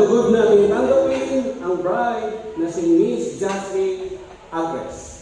Malugod natin tanggapin ang bride na si Miss Jasmine Agres.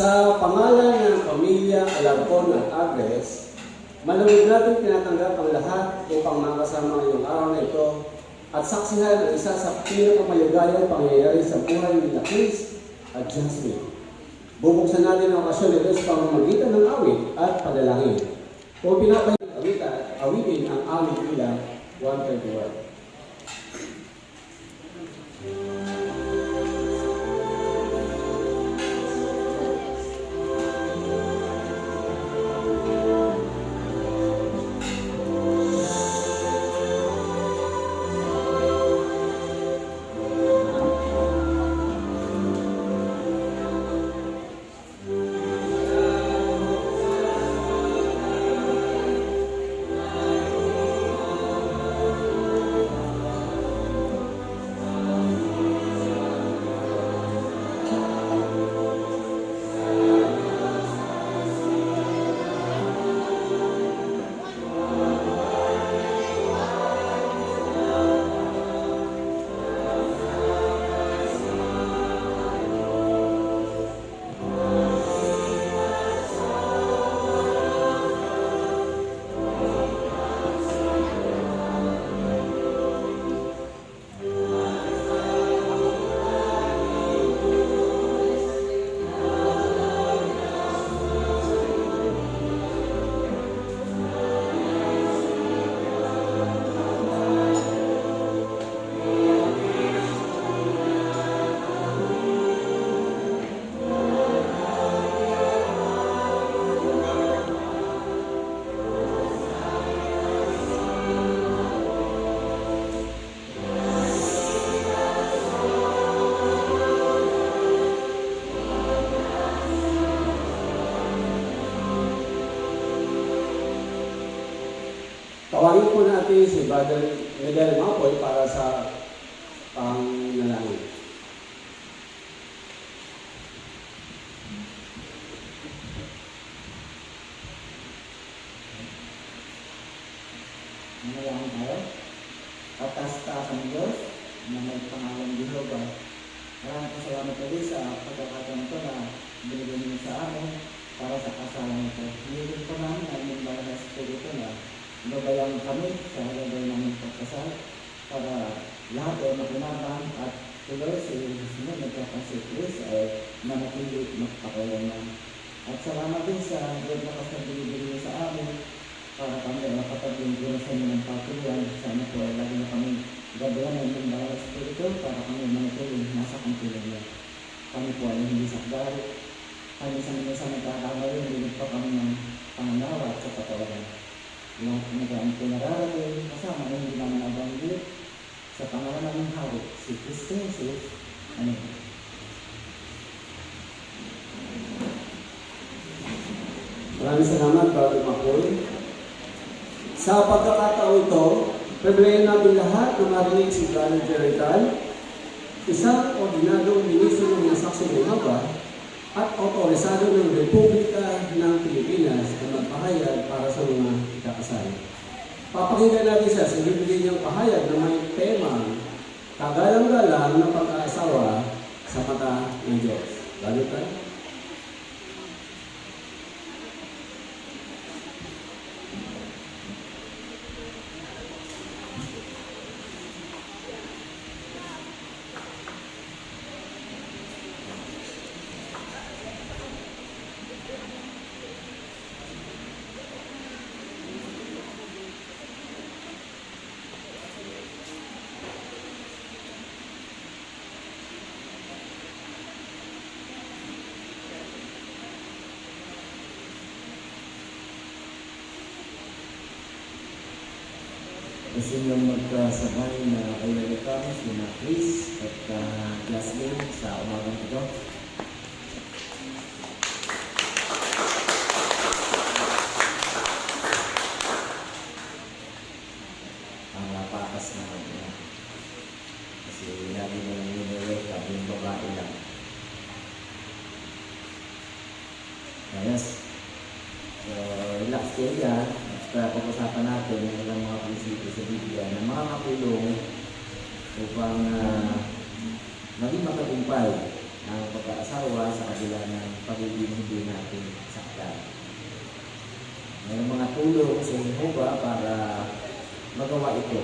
Sa pangalan ng pamilya Alarcon at Agres, malamig natin tinatanggap ang lahat upang makasama ngayong araw na ito at saksihan ang isa sa pinakamayagayang pangyayari sa buhay ni Chris at Jasmine. Bubuksan natin ang okasyon nito sa pamamagitan ng awit at panalangin. Kung pinapahit awitin ang aming bilang 121. Tawagin po natin si Brother Miguel Mapoy para sa pangnalangin. Manalangin tayo. Taas-taas ang Diyos, na may pangalan Jehovah. Maraming salamat ulit sa pagkakataon ito na binigay niyo sa amin para sa kasalan ito. Hiniling po namin ang inyong banal na Espiritu na gabayan kami sa gagawin namin pagkasal para lahat ay makinabang at tuloy sa iyong susunod na kapasitris ay manatili magpakayaman. At salamat din sa Lord na kasang binibigay sa amin para kami ay makapaglingkuran sa inyo ng patuloy. Sana po ay lagi na kami gabayan ng inyong banal na Espiritu para kami manatili nasa kampilan niya. Kami po ay hindi sakdal. Kami sa nagkakamali, hindi pa kami ng panganawa at sa patawaran. Lahat ng nagaan po nararating, kasama na hindi naman nabanggit sa pangalan ng hari, si Kristo Jesus. Amen. Maraming salamat, Brother Makoy. Sa pagkakataon ito, pwede namin lahat na marinig si Brother Jerical, isang ordinaryong ministro ng Saksi ng Jehovah at otorisado ng Republika ng Pilipinas na magpahayag para sa mga ikakasal. Papakinggan natin siya sa bibigyan niyang pahayag na may temang kagalang-galang ng pag-aasawa sa mata ng Diyos. Lalo tayo? Gusto niyong magkasabay na kailangan kami sina Chris at Jasmine sa umagang ito. Ang lapakas na kasi lagi mo nang nire-welcome yung babae lang. Yes. So, relax kayo dyan. Pag-usapan natin yung ilang mga prinsipyo sa Biblia na makakatulong upang maging matagumpay ang pag-aasawa sa kabila ng pagiging hindi natin saktan. May mga tulong sa Jehovah para magawa ito.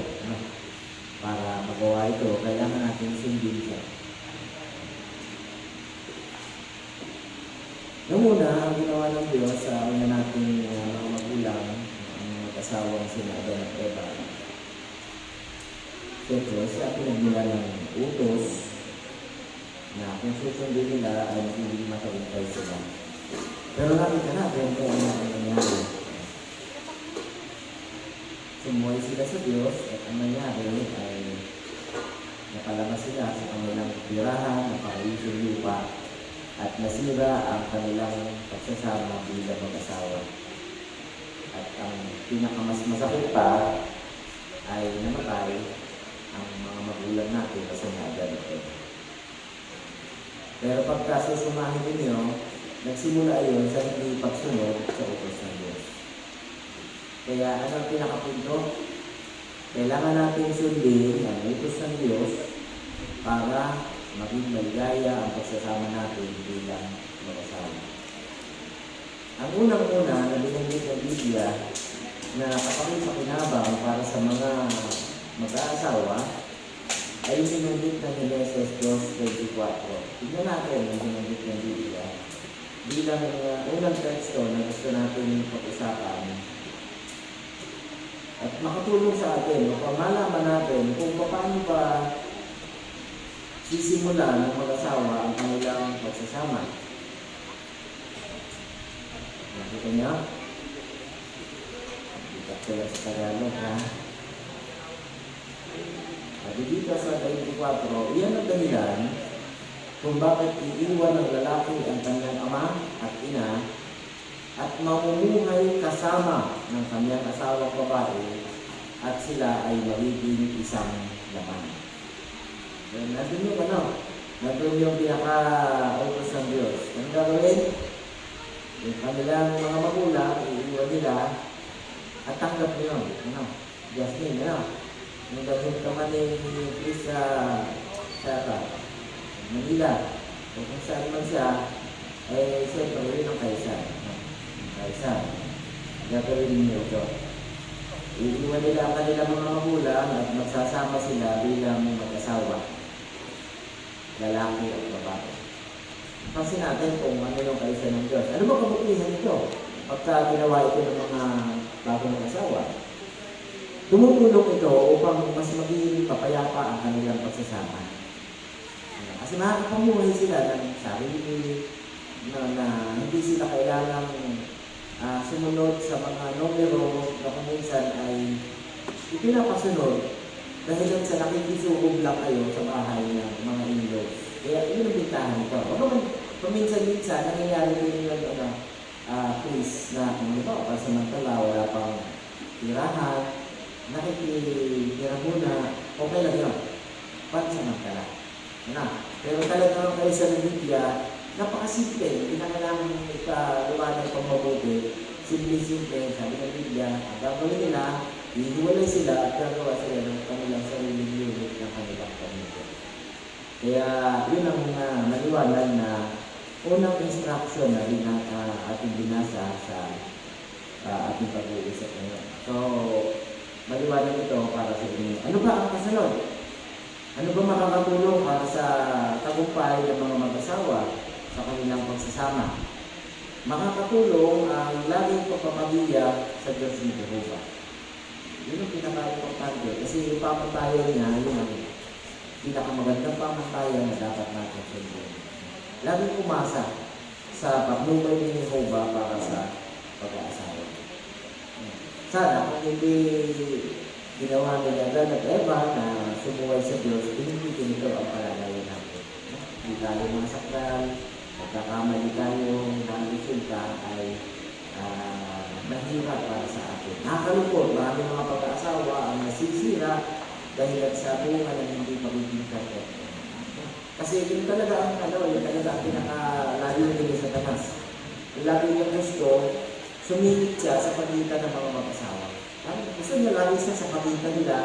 Para magawa ito, kailangan natin sundin siya. Noong una, ang ginawa ng Diyos sa una nating mga magulang, asawang sina Adan at Eva. Siyempre, siya pinagmula ng utos na kung susundin nila ay hindi matagumpay sila. Pero nakita natin kung ano ang nangyari. Sumuhay sila sa Diyos at ang nangyari ay nakalabas sila sa kanilang tirahan, napakayos yung lupa at nasira ang kanilang pagsasama bilang mag-asawa. At ang pinakamas masakit pa ay namatay ang mga magulang natin kasi Adan at Eva. Pero pagka susumahin ninyo, nagsimula yun sa hindi pagsunod sa utos ng Diyos. Kaya ano ang pinakapunto? Kailangan natin sundin ang utos ng Diyos para maging maligaya ang pagsasama natin bilang mag-asawa. Ang unang-una na binanggit ng Biblia na kapag-pakinabang para sa mga mag-aasawa ay yung binanggit ng Genesis 2:24. Tignan natin ang binanggit ng Biblia bilang unang teksto na gusto natin pag-usapan at makatulong sa atin upang malaman natin kung paano ba sisimula ng mag-asawa ang kanilang pagsasama. Nakita niyo? Dito ko lang sa Tagalog, ha? Sabi dito sa 24, iyan ang dahilan kung bakit iiwan ng lalaki ang kanyang ama at ina at mamumuhay kasama ng kanyang asawang babae at sila ay magiging isang laman. Nandun yung nandun yung pinaka-utos ng Diyos. Ang gagawin? Yung kanilang mga magulang, iiwan nila at tanggap nyo. Jasmine, Nung dalhin ka man ni Chris sa Manila, o kung saan man siya, eh, siyempre, yun ang kaisan. Kaisan. Gagawin niyo ito. Iiwan nila ang kanilang mga magulang at magsasama sila bilang mag-asawa. Lalaki at babae. Pansin natin kung ano yung kaisan ng Diyos. Ano ba kabutihan nito? Pagka ginawa ito ng mga bagong asawa, tumutulong ito upang mas maging papayapa ang kanilang pagsasama. Kasi makakapamuhay sila ng sarili na hindi sila kailangang sumunod sa mga numero na kung minsan ay ipinapasunod dahil sa nakikisukob lang kayo sa bahay ng mga in-laws. Kaya yun ang bintahan ito. O naman, paminsan-minsan, nangyayari din yung please na kung ito, pasamantala, wala pang tirahan, nakikitira muna, okay lang yun. Pansamantala. Pero talagang kayo sa Biblia, napakasimple, hindi na kailangan ikaluwanan pang mabuti. Simple-simple, sabi ng Biblia, ang gagawin nila, hihiwalay sila at gagawa sila ng kanilang sariling unit ng kanilang pamilya. Kaya yun ang maliwanag na unang instruction na ating binasa sa ating pag-uusap ngayon. So, maliwanag ito para sa inyo. Ano ba ang kasunod? Ano ba makakatulong para sa tagumpay ng mga mag-asawa sa kanilang pagsasama? Makakatulong ang laging pagpapagiyag sa Diyos ni Jehovah. Yun ang pinaka-importante kasi yung pamantayan niya, yun ang pinakamagandang pamantayan na dapat natin sundin. Laging umasa sa pagmumay ni Jehovah para sa pag-aasawa. Sana kung hindi ginawa nila Adan at Eva na sumuway sa Diyos, hindi ito ang palalayan natin. Hindi tayo masaktan, pagkakamali tayo, ng resulta ay mahirap para sa atin. Nakakalungkot, marami mga pag-aasawa ang nasisira dahil sa bunga ng hindi pagiging perfect. Kasi yun talaga ang yun talaga ang pinakalayo nila sa tanas. Yung lagi niya gusto, sumingit siya sa pagitan ng mga mag-asawa. Gusto niya lagi siya sa pagitan nila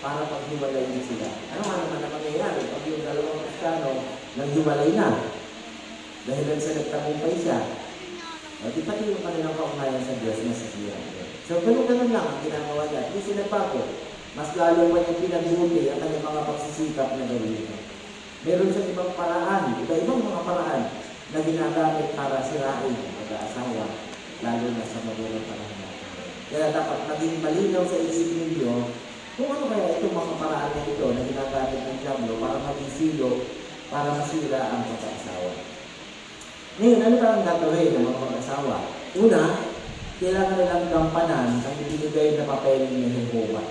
para paghiwalay niya sila. Ano nga naman na mangyayari? Pag yung dalawang Kristiyano naghiwalay na, dahil sa nagtagumpay siya, di pati yung kanilang kaugnayan sa Diyos na sasira. So, ganun lang ang ginagawa niya. Hindi sila bago. Mas lalo pa yung pinagbuti ang kanyang mga pagsisikap na gawin ito. Meron sa ibang paraan, iba-ibang mga paraan na ginagamit para sirain ang mag-aasawa, lalo na sa magulang panahon natin. Kaya dapat maging malinaw sa isip ninyo kung ano kaya itong mga paraan na ito na ginagamit ng Diablo para maging silo, para masira ang mag-aasawa. Ngayon, ano ba ang gagawin ng mga mag-asawa? Una, kailangan nilang gampanan ang ibinigay na papel ni Jehovah.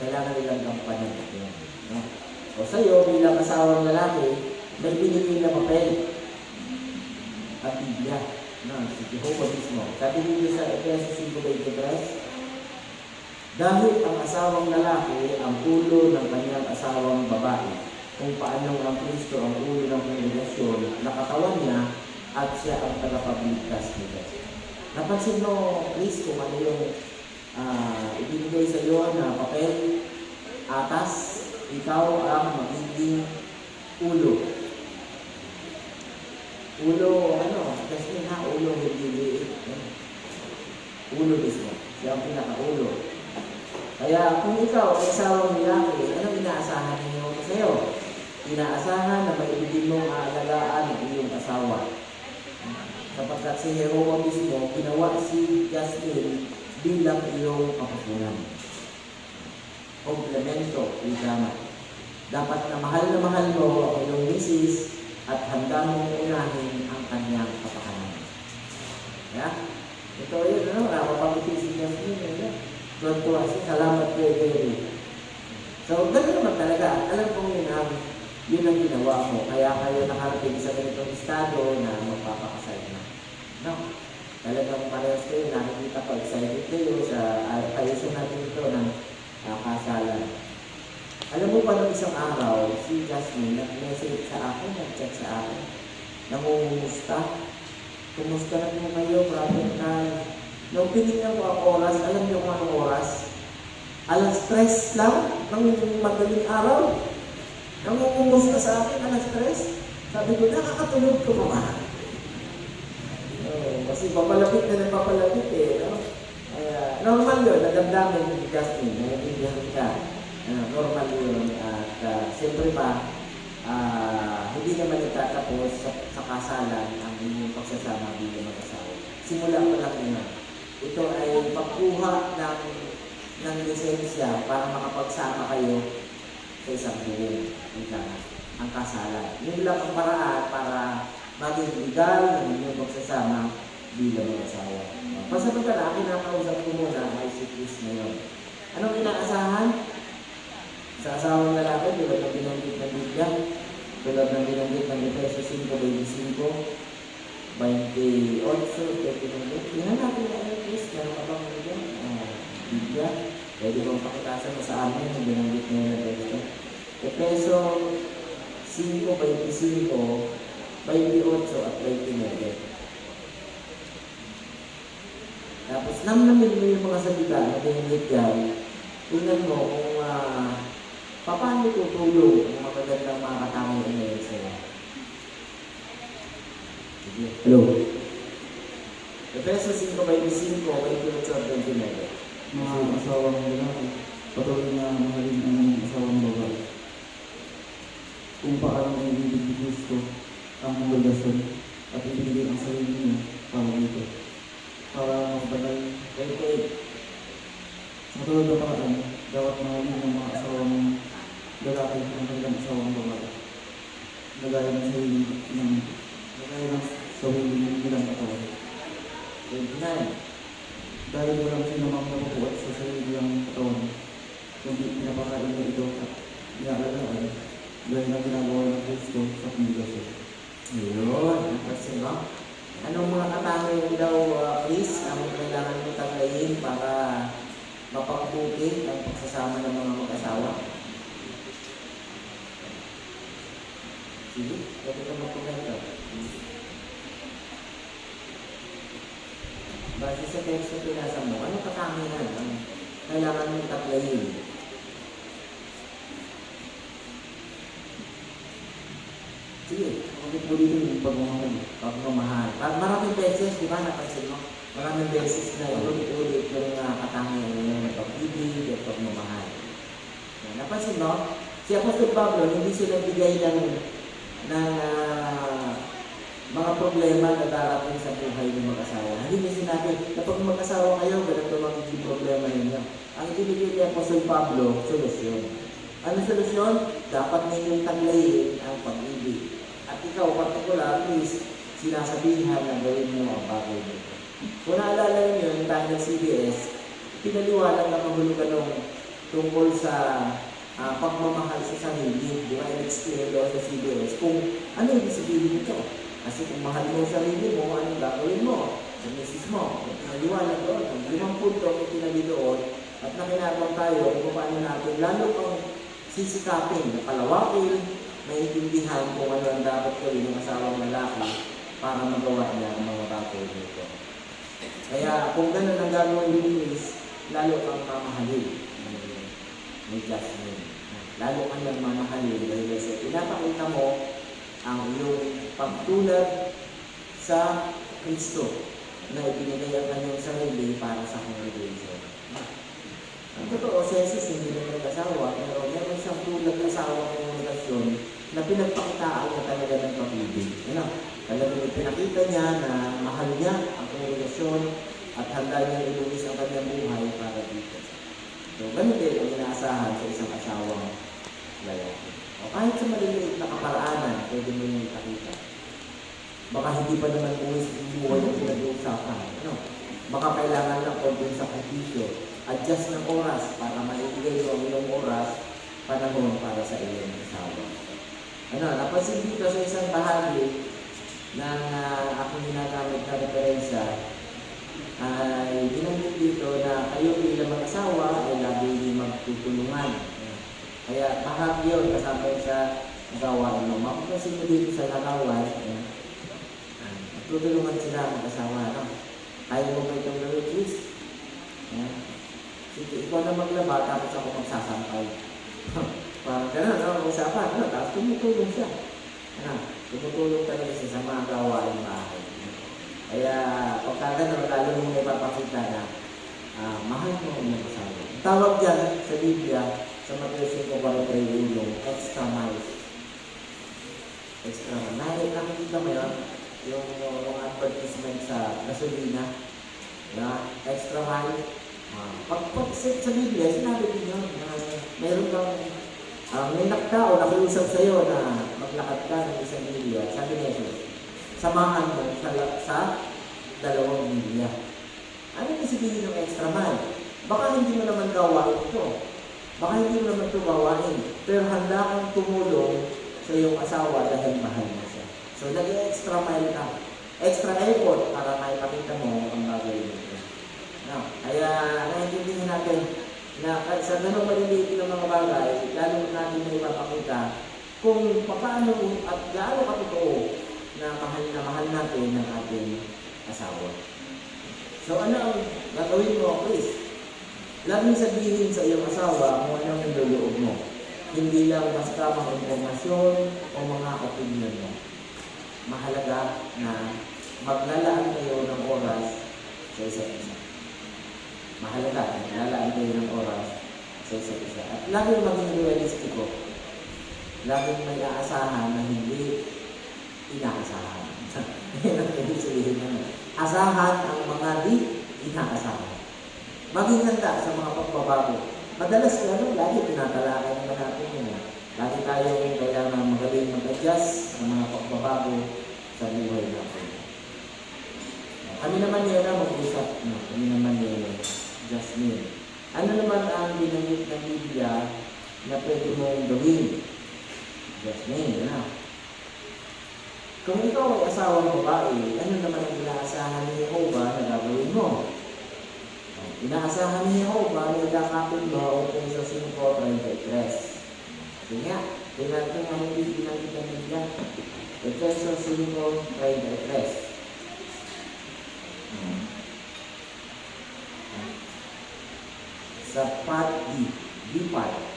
Kailangan nilang gampanan ito. No? O sa'yo, bilang asawang lalaki, may binigay na papel. Ang Biblia. No? Si Jehovah mismo. Sabi dito sa Efesos 5:23, dahil ang asawang lalaki ang ulo ng kanyang asawang babae, kung paano ang Kristo ang ulo ng kongregasyon, nakatawan niya at siya ang tagapagligtas nito. Napansin mo, Chris, kung ano yung ibinigay sa iyo na papel, atas, ikaw ang magiging ulo. Ulo, kasi ulo, hindi ulo mismo. Siya ang pinaka-ulo. Kaya kung ikaw ay asawang lalaki, anong inaasahan ninyo sa iyo? Inaasahan na maibigin mong aalagaan ng iyong asawa. Sapagkat si Jehovah mismo, ginawa si Jasmine bilang iyong kapapunan. Komplemento, igama. Dapat na mahal mo ang iyong misis at handa mong unahin ang kanyang kapakanan. Yeah? Ito yun, napapagiti si Jasmine. Tuwa siya, salamat kay Jerry. So, gano'n naman talaga. Alam kong yun ang ginawa mo. Kaya kayo nakarating sa ganitong estado na magpapakasal na. No? Talagang parehas kayo, nakikita ko, excited kayo sa ayusin natin ito ng kasalan. Alam mo pa nung isang araw, si Jasmine nag-message sa akin, nag-chat sa akin, nangungumusta. Kumusta na po kayo, brother Carl? Nung pinignan ko ang oras, alam niyo kung anong oras? 3:00 lang. ng madaling araw. Nangungumos ka sa akin, stress. Sabi ko, nakakatulog ko ba? Kasi papalapit na papalapit eh. No? Normal yun, nadamdamin ni Justin, naiintindihan ka. Normal yun. At siyempre ba, hindi naman itatapos sa kasalan ang inyong pagsasama bilang mag-asawa. Simula pa lang yun. Ito ay pagkuha ng lisensya para makapagsama kayo sa isang buong. Ang kasalan. Yun lang ang paraan para maging legal ng inyong pagsasama bilang mag-asawa. Pasamantala, kinakausap ko muna ay si Chris ngayon. Anong inaasahan? Sa asawang lalaki, tulad ng binanggit ng Biblia, tulad ng binanggit ng Efeso 5:25, 28, 30. Tingnan natin na Chris, meron ka bang Biblia? Pwede bang pakitasan mo sa amin ang binanggit ngayon na texto? Efeso 5:25, 28 at 29. Tapos namnamin mo yung mga salita na binanggit dyan, tingnan mo kung paano tutulong ang magagandang mga katangian ngayon sa'yo. Sige. Hello. Efeso 5:25, 28 at 29. Mga asawang lalaki, patuloy na mahalin ang inyong asawang babae. Kung paano ibibig ni Kristo ang relasyon at ibigay ang sarili niya para dito. Para magbanal, sa tulad ng paraan, dapat mahalin ang mga asawang lalaki ang kanilang asawang babae. Nagaya ng sarili ng bilang katawan. 29. Dahil walang sinumang napapuat sa sarili ng katawan, kundi pinapakain niya ito at nialagaan, dahil na ginagawa ng Kristo sa komunigasyon. Yun. Kasi no? Anong mga katangian daw, Chris, ang kailangan mo tanggayin para mapagbuti ang pagsasama ng mga mag-asawa? Sige, pwede ka magkomento. Base sa text na pinasa mo, anong katangian ang kailangan mo tanggayin? Sige. Bakit po dito yung pagmamahal? Pagmamahal. Maraming beses, di ba, napansin mo? Maraming beses na ulit-ulit yung katangian ng pag-ibig at pagmamahal. Napansin mo? Si Apostol Pablo, hindi sila bigay ng mga problema na darating sa buhay ng mag-asawa. Hindi niya sinabi, kapag mag-asawa kayo, ganito magiging problema ninyo. Ang ibigay ni Apostol Pablo, solusyon. Ano solusyon? Dapat ninyong taglayin ang pag-ibig. At ikaw, particular, please, sinasabihan na gawin mo ang bagay nito. Kung naalala nyo, yung tayo ng CBS, pinaliwanag na mahulugan nung tungkol sa pagmamahal sa sarili. Di ba, in-explain daw sa CBS kung ano yung sabihin nito. Kasi kung mahal mo sa sarili mo, anong gagawin mo sa misis mo? Pinaliwanag doon, ang 5 punto ang pinali doon, at nakinabang tayo kung paano natin lalo pang sisikapin na palawakin, maintindihan kung ano ang dapat gawin ng asawang lalaki para magawa niya ang mga bagay nito. Kaya kung gano'n ang gagawin ni Chris, lalo kang mamahalin ni Jasmine. Lalo kang lang mamahalin dahil kasi pinapakita mo ang iyong pagtulad sa Kristo na ibinigay ang kanyang sarili para sa congregation. Ang totoo, si Jesus hindi na nag-asawa, pero meron siyang tulad asawa ng relasyon na pinagpakitaan niya talaga ng pag-ibig. Talagang ipinakita niya na mahal niya ang relasyon at handa niya iluwis ang kanyang buhay para dito. So, ganun din ang inaasahan sa isang asawang lalaki. O kahit sa maliliit na kaparaanan, pwede mo yung ipakita. Baka hindi pa naman buhay ang pinag-uusapan. Baka kailangan ng konting sakripisyo, adjust ng oras para maibigay mo ang iyong oras, panahon para sa iyong asawa. Napansin dito sa isang bahagi ng aking ginagamit na referensya, ay ginamit dito na kayo bilang mag-asawa ay lagi magtutulungan. Kaya bahagi yun kasama sa asawa. Mapapansin mo dito sa larawan, tutulungan sila mag-asawa. Kaya mo ba itong gawin, please? Sige, ikaw na maglaba, tapos ako magsasampay. Parang gano'n, no? Usapan, no? Tapos tumutulong siya. Tumutulong talaga siya sa mga gawain bahay. Kaya, pagka gano'n, lalo mo may papakita na mahal mo ang iyong asawa. Ang tawag dyan sa Biblia, sa Mateo 5:41, extra miles. Extra miles. Nakikita mo yun? Yung advertisement sa gasolina. Extra miles. Pag sa Biblia, sinabi din yun na meron kang may naktao nakiusap sa iyo na maglakad ka ng isang milya. Sabi niya siya, samahan mo sa 2 milya. Ano yung sabihin ng extra mile? Baka hindi mo naman gawain ito. Baka hindi mo naman ito gawain. Pero handa kang tumulong sa iyong asawa dahil mahal mo siya. So, nag-extra mile ka. Extra effort para maipakita mo ang bagay mo. Kaya, naiintindihan natin na sa ganun maliliit ng mga bagay, lalo natin may mapakita kung paano at gaano katotoo na mahal natin ng ating asawa. So ano ang gagawin mo, Chris? Laging sabihin sa iyong asawa kung ano ang niloloob mo. Hindi lang basta mga informasyon o mga opinion mo. Mahalaga na maglalaan kayo ng oras sa isa't isa. Mahalaga, maglalaan kayo ng oras sa isa't isa. At laging maging realistiko. Laging may aasahan na hindi inaasahan. Yan ang ibig sabihin naman. Asahan ang mga di inaasahan. Maging handa sa mga pagbabago. Madalas lagi tinatalakay naman natin yun. Lagi tayong kailangan magaling mag-adjust sa mga pagbabago sa buhay natin. Kami naman yun na mag-usap. Kami naman yun, Jasmine. Ano naman ang binanggit ng Biblia na pwede mong gawin? Jasmine, kung ikaw ay asawang babae, ano naman ang inaasahan ni Jehovah na gagawin mo? Inaasahan ni Jehovah na gagawin mo o sa 5:33. Sige nga, tingnan ko nga hindi binanggit ng Biblia. Efesos 5:33. Sa part D part.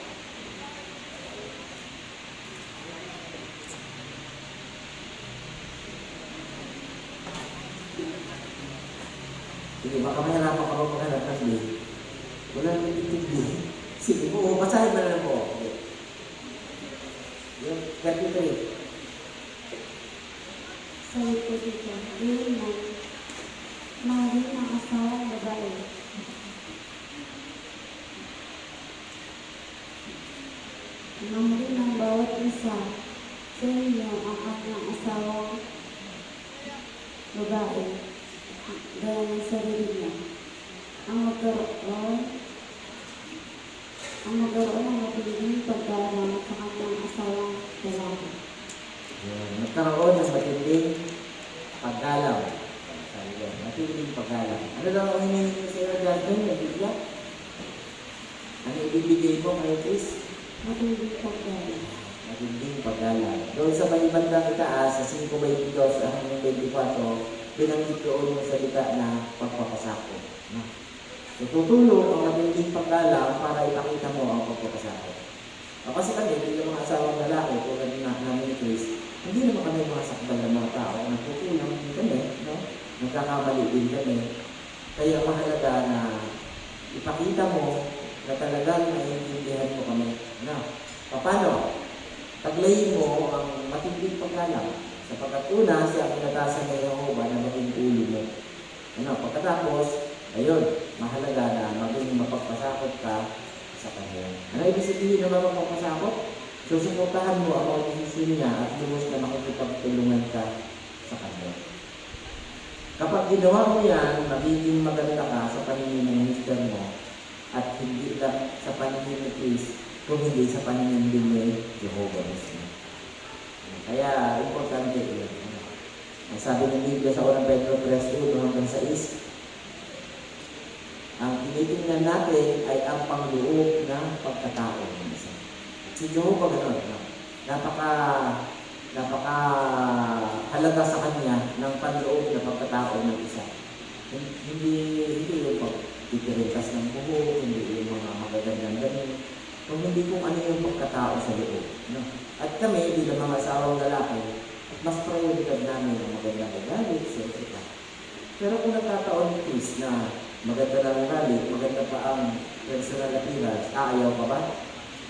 Sige, baka mahirapan ka maghanap ng D. Wala nang D. Sige, basahin mo na lang po. Yung 33. Sa ito dito, yun na, mahalin ang asawang babae. Mahalin ang bawat isa sa inyo ang kanyang asawang babae, gaya ng sarili niya. Ang magkaroon ng matiling paggalang sa kanyang asawang lalaki. Nagkaroon ng matinding paggalang. Matinding paggalang. Ano daw ang hinihingi sa iyo dyan? Yung Biblia? Ano ibibigay mo kay Chris? Matinding paggalang. Matinding paggalang. Doon sa may bandang itaas, sa 5:22 hanggang 24, pinanggit doon yung salita na pagpapasako. So, tutulong ang matinding paggalang para ipakita mo ang pagpapasako. Kasi kami, hindi yung mga asawang lalaki, tulad namin ni Chris, hindi naman kami mga sakbal ng mga tao. Nagkukulang din kami, no? Nagkakamali din kami. Kaya mahalaga na ipakita mo na talagang naiintindihan mo kami. Paano? Taglayin mo ang matinding paggalang. Sapagkat una, siya ang pinatasan ng Jehovah na maging ulo mo. Pagkatapos, ayun, mahalaga na maging mapagpasakot ka sa kanya. Ano ibig sabihin na mapagpasakot? Susuportahan mo ang mga desisyon niya at lumos na makikipagtulungan ka sa kanya. Kapag ginawa mo yan, magiging maganda ka sa paningin ng mister mo at hindi lang sa paningin ni Chris, kung hindi sa paningin din ni Jehovah mismo. Kaya, importante yun. Ang sabi ng Biblia sa unang Pedro 3:1 hanggang 6, ang tinitingnan natin ay ang pangloob ng pagkatao ng isa. Si Jehovah gano'n. Napaka halaga sa kanya ng panloob na pagkatao ng isa. Hindi yung pagtitiritas ng buhok, hindi yung mga magagandang damit. kung hindi kung ano yung pagkatao sa loob. No? At kami, bilang mga asawang lalaki, mas prioridad namin ang magandang ugali, sensita. Pero kung nagkataon, please, na maganda na ang ugali, maganda pa ang personal appearance, ayaw ka ba?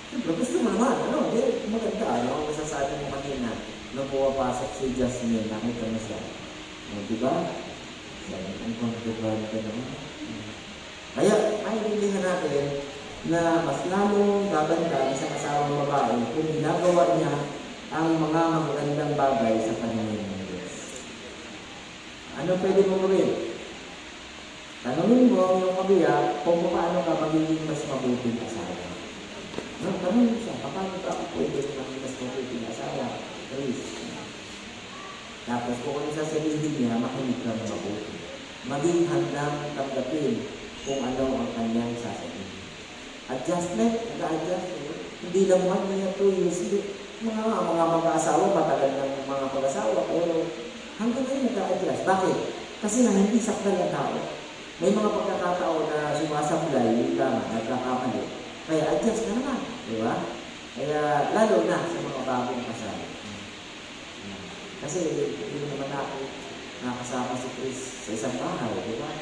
Siyempre, gusto mo naman, ano, di, maganda, ano, ang masasabi mo kanina, nung pumapasok si Jasmine, nakita mo siya. O, diba? Sabi, ang pagkabahan ka naman. Kaya, maintindihan natin na mas lalong gaganda sa kasawang babae kung ginagawa niya ang mga magagandang bagay sa paningin ng Diyos. Ano pwede mo gawin? Tanungin mo yung kabiyak kung paano ka magiging mas mabuting asawa. No, tanungin mo siya, paano ka pwede maging mas mabuting asawa? Please. Tapos kung ano sasabihin niya, makinig ka na mabuti. Maging handang tanggapin kung ano ang kanyang sasabihin. Adjustment, nag-adjust. Hindi lang 1 year, 2 years. Mga mag-aasawa, matagal ng mga pag-asawa. Pero hanggang ngayon nag-adjust. Bakit? Kasi na hindi sakdal ang tao. May mga pagkakataon na sumasablay, hindi lang, nagkakamali. Kaya adjust ka naman. Di ba? Kaya lalo na sa mga bagong kasama. Kasi hindi naman ako nakasama si Chris sa isang bahay. Di ba?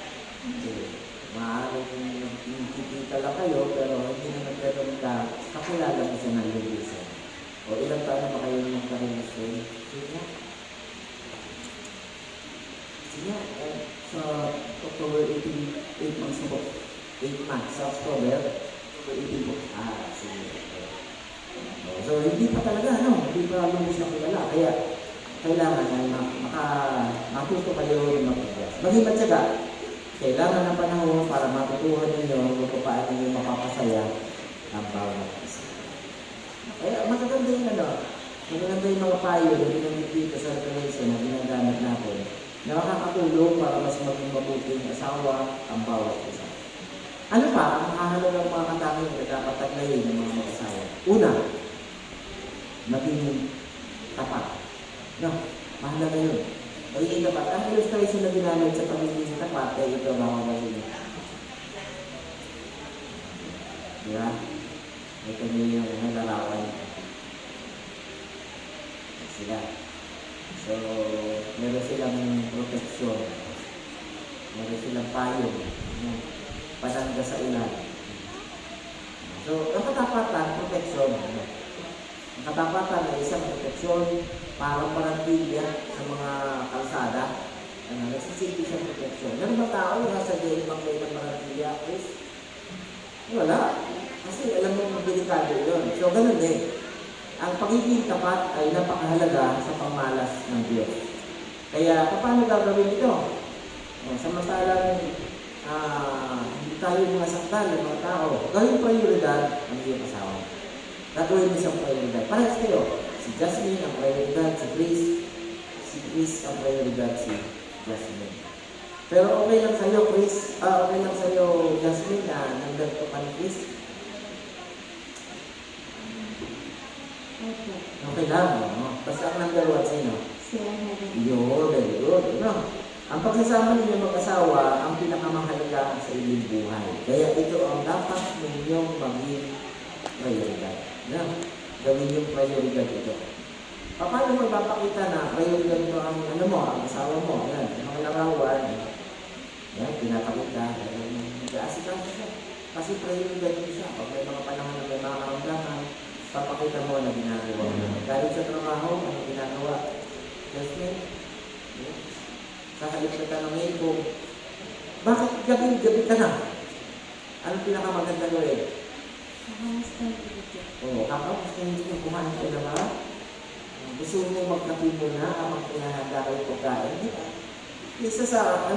Maaaring nakikita lang kayo, pero hindi naman gano'n ka kakilala mo siya ng lubusan. O ilang taon na ba kayo ng karelasyon? Sige. Sige. Sa October 18, 8 months na po. 8 months. Sa October? October 18 po. Sige. So, hindi pa talaga, no? Hindi pa lubos na kilala. Kaya, kailangan na matuto kayo ng mag-adjust. Maging matyaga. Kailangan ng panahon para matutuhan ninyo kung paano ninyo mapapasaya ang bawat isa. Kaya magaganda yung magaganda yung mga payo na ginamit dito sa revelation na ginagamit natin na makakatulong para mas maging mabuting asawa ang bawat isa. Ano pa ang mahalagang mga katangin na dapat taglayin ng mga mag-asawa? Una, maging tapat. No, mahalaga yun. Magiging tapat. Ang illustration na ginamit sa pagiging tapat ay ito mga magiging. Diba? Ito niyo yung nalarawan. Sila. So, meron silang proteksyon. Meron silang payong. Panangga sa ulan. So, ang katapatan, proteksyon. Ang katapatan ay isang proteksyon para parantilya sa mga kalsada. Nagsisilbi sa proteksyon. Meron ba tao na sa diyan ibang kayo ng parantilya? Wala. Kasi alam mo delikado yun. So, ganun din. Ang pagiging tapat ay napakahalaga sa pamalas ng Diyos. Kaya, paano gagawin ito? Samantalang hindi tayo mga saktan ng mga tao, gawin prioridad ang iyong asawa. Gagawin mo siyang prioridad. Parehas kayo. Si Jasmine ang prioridad, si Chris ang prioridad, si Jasmine. Pero okay lang sa'yo, Chris. Okay lang sa'yo, Jasmine, na nagdagto ka ni Chris. Okay lang, no? Basta ang number 1 sa'yo. Yun, very good. No? Ang pagsasama ninyo mag-asawa ang pinakamahalaga sa inyong buhay. Kaya ito ang dapat ninyong maging prioridad. No? Gawin yung prioridad ito. Paano mo ipapakita na prioridad ito ang ang asawa mo? Yan, mga larawan. Yan, pinapakita. Nag-aasikaso siya. Kasi prioridad mo siya. Pag may mga panahon na may mga karamdaman, papakita mo na ginagawa mo. Galing sa trabaho, ano ginagawa? Jasmine? Sa halip na tanongin kung bakit gabi ka na? Anong pinakamaganda gawin? Kakamustahin ko, kumain ko na ba? Gusto mo magkape mo na habang pinahanda ko yung pagkain? Isa sa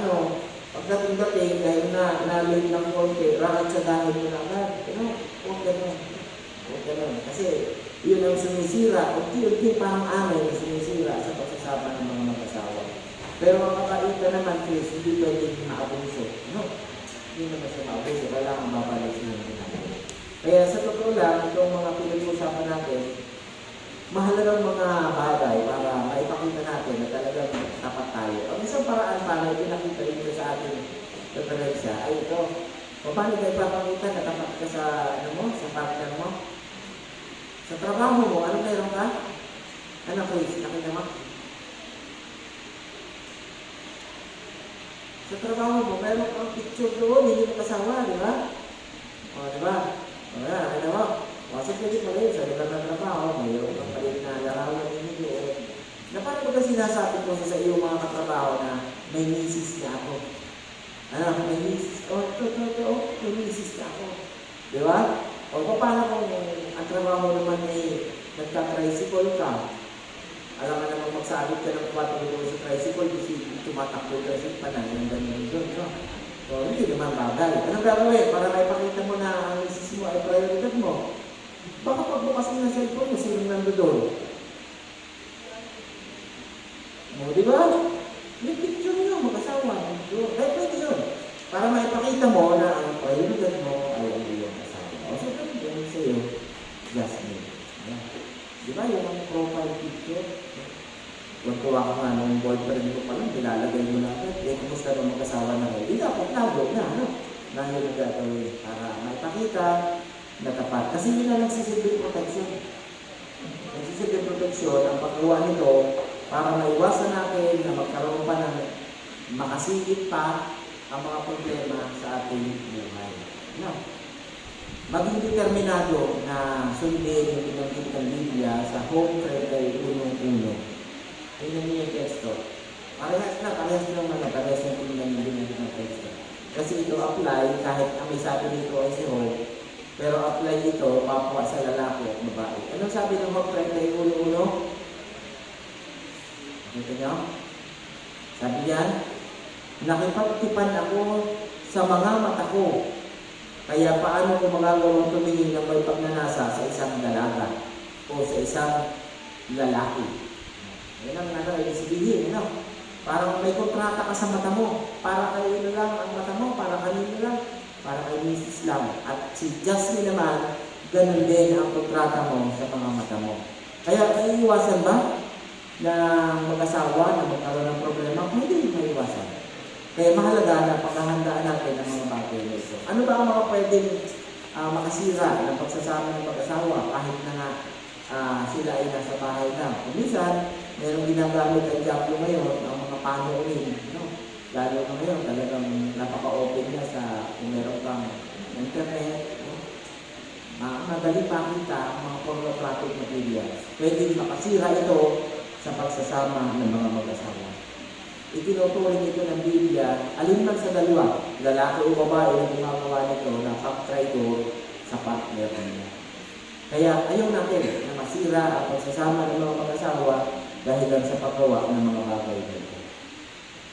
pagdating-dating dahil na-late ng konti, rakatsadahin mo na agad. Huwag ganun. Kasi yun ang sumisira, unti-unti parang amin ang sumisira sa pagsasama ng mga mag-asawa. Pero ang kakaita naman, Chris, hindi pwedeng maabuso. Hindi naman siya maabuso. Kailangan mabalik siya ng ginagawa. Kaya sa totoo lang, itong mga pinag-usapan natin, mahalagang mga bagay para maipakita natin na talagang tapat tayo. Ang isang paraan para ipinakita rin sa ating referensya ay ito. Paano ka ipapakita na tapat ka sa, ano mo, sa partner mo? Sa trabaho mo, ano meron ka? Ano, Chris? Nakita mo? Sa trabaho mo, meron kang picture doon, hindi mo kasama, di ba? O, di ba? O, yan, nakita mo? O, sa pwede mo rin, sa lugar ng trabaho, mayroon kang palit na larawan ninyo doon. Na paano ba sinasabi ko sa iyong mga katrabaho na may misis na ako? Ano, may misis? May misis na ako. Di ba? O, paano kung ang trabaho naman ay nagka-tricycle ka? Alam ka naman magsabit ka ng 4 sa tricycle kasi tumatakbo ka sa panahon ng ganyan doon, no? So, hindi naman bagay. Anong gagawin? Para may pakita mo na ang misis mo ay prioridad mo. Baka pagbukas mo ng cellphone mo, sino nando doon? O, di ba? May picture nyo, mag-asawa. Kahit pwede yun. Para maipakita mo na ang prioridad mo ay ang iyong asawa. O, so, ganun sa'yo, Jasmine. Ayan. Di ba yung ang profile picture? Kung kuha ka nga nung boyfriend ko pa lang, nilalagay mo na agad. Eh, kumusta ba mag-asawa na kayo? Di dapat lago na, ano? Dahil yung gagawin para maipakita na tapat. Kasi yun na nagsisilbing protection. Nagsisilbing protection ang paggawa nito para maiwasan natin na magkaroon pa ng makasingit pa ang mga problema sa ating buhay. No? Maging determinado na sundin yung pinanggit ng Biblia sa Home 31:1. Tingnan niyo yung testo. Parehas lang pinanggit ng testo. Kasi ito apply kahit ang may sabi nito ay si Home, pero apply ito papwa sa lalaki at babae. Anong sabi ng Home 31:1? Ito nyo? Sabi yan, nakipagtipan ako sa mga mata ko. Kaya paano ko magagawang tumingin ng may pagnanasa sa isang dalaga o sa isang lalaki? Yan ang ibig sabihin, ano? Parang may kontrata ka sa mata mo. Para kayo lang ang mata mo, para kanino lang, para kay Mrs. lang. At si Jasmine naman, ganun din ang kontrata mo sa mga mata mo. Kaya naiiwasan ba na mag-asawa na magkaroon ng problema? Hindi maiiwasan. Kaya mahalaga na paghahandaan natin ang mga bagay na ito. Ano ba ang mga pwedeng makasira ng pagsasama ng mag-asawa kahit na nga sila ay nasa bahay na? Minsan, merong ginagamit ang example ngayon ang mga panunin. No? Lalo na ngayon, talagang napaka-open na sa kung meron kang internet. No? Madali pakita ang mga pornographic materials. Pwedeng makasira ito sa pagsasama ng mga mag-asawa. Itinuturing ito ng Biblia, alin man sa dalawa, lalaki o babae na gumagawa nito na pag-traitor sa partner niya. Kaya ayaw natin na masira ang pagsasama ng mga mag-asawa dahil lang sa paggawa ng mga bagay nito.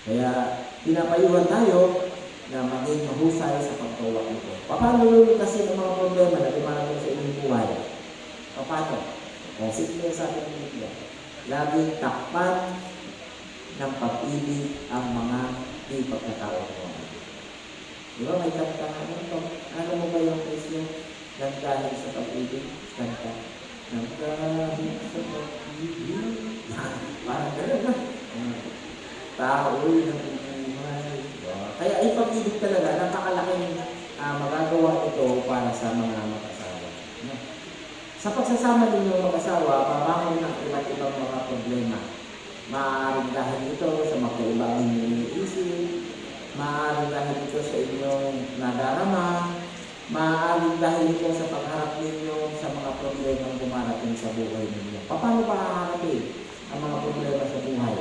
Kaya pinapayuhan tayo na maging mahusay sa paggawa nito. Paano lulutasin ang mga problema na dumarating sa inyong buhay? Paano? Simple sa ating Biblia. Laging takpan ng pag-ibig ang mga di pagkatao mo. Di ba may kanta nga ito? Ano mo ba yung presyo? Nagdahil sa pag-ibig? Kanta. Nagdahil sa pag-ibig. Parang gano'n na. Tao'y nabubuhay. Kaya ay pag-ibig talaga, napakalaking magagawa ito para sa mga mag-asawa. Sa pagsasama ninyo mag-asawa, mabangon ng iba't ibang mga problema. Maaaring dahil ito sa magkaibang iniisip, maaaring dahil ito sa inyong nadarama, maaaring dahil ito sa pagharap ninyo sa mga problema dumarating sa buhay ninyo. Paano ba haharapin ang mga problema sa buhay?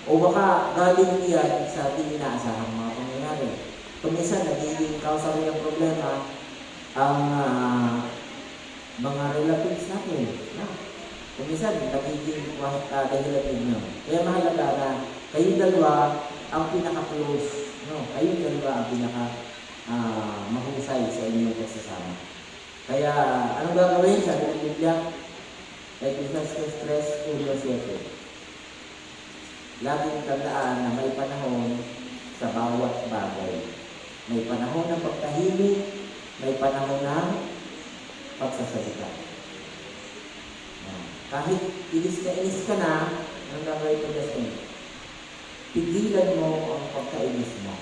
O baka galing yan sa di inaasahang mga pangyayari. Kuminsan, nagiging kausa rin ang problema ang mga relatives natin. Kuminsan, nagiging dahilan ninyo. Kaya mahalaga na kayong dalawa ang pinaka-close. No? Kayong dalawa ang mahusay sa inyong pagsasama. Kaya, anong gagawin? Sabi ng Biblia, Ecclesiastes 3:7. Laging tandaan na may panahon sa bawat bagay. May panahon ng pagtahimik, may panahon ng pagsasalita. Kahit inis ka na, ang gagawin ko Jasmine, pigilan mo ang pagkainis mo.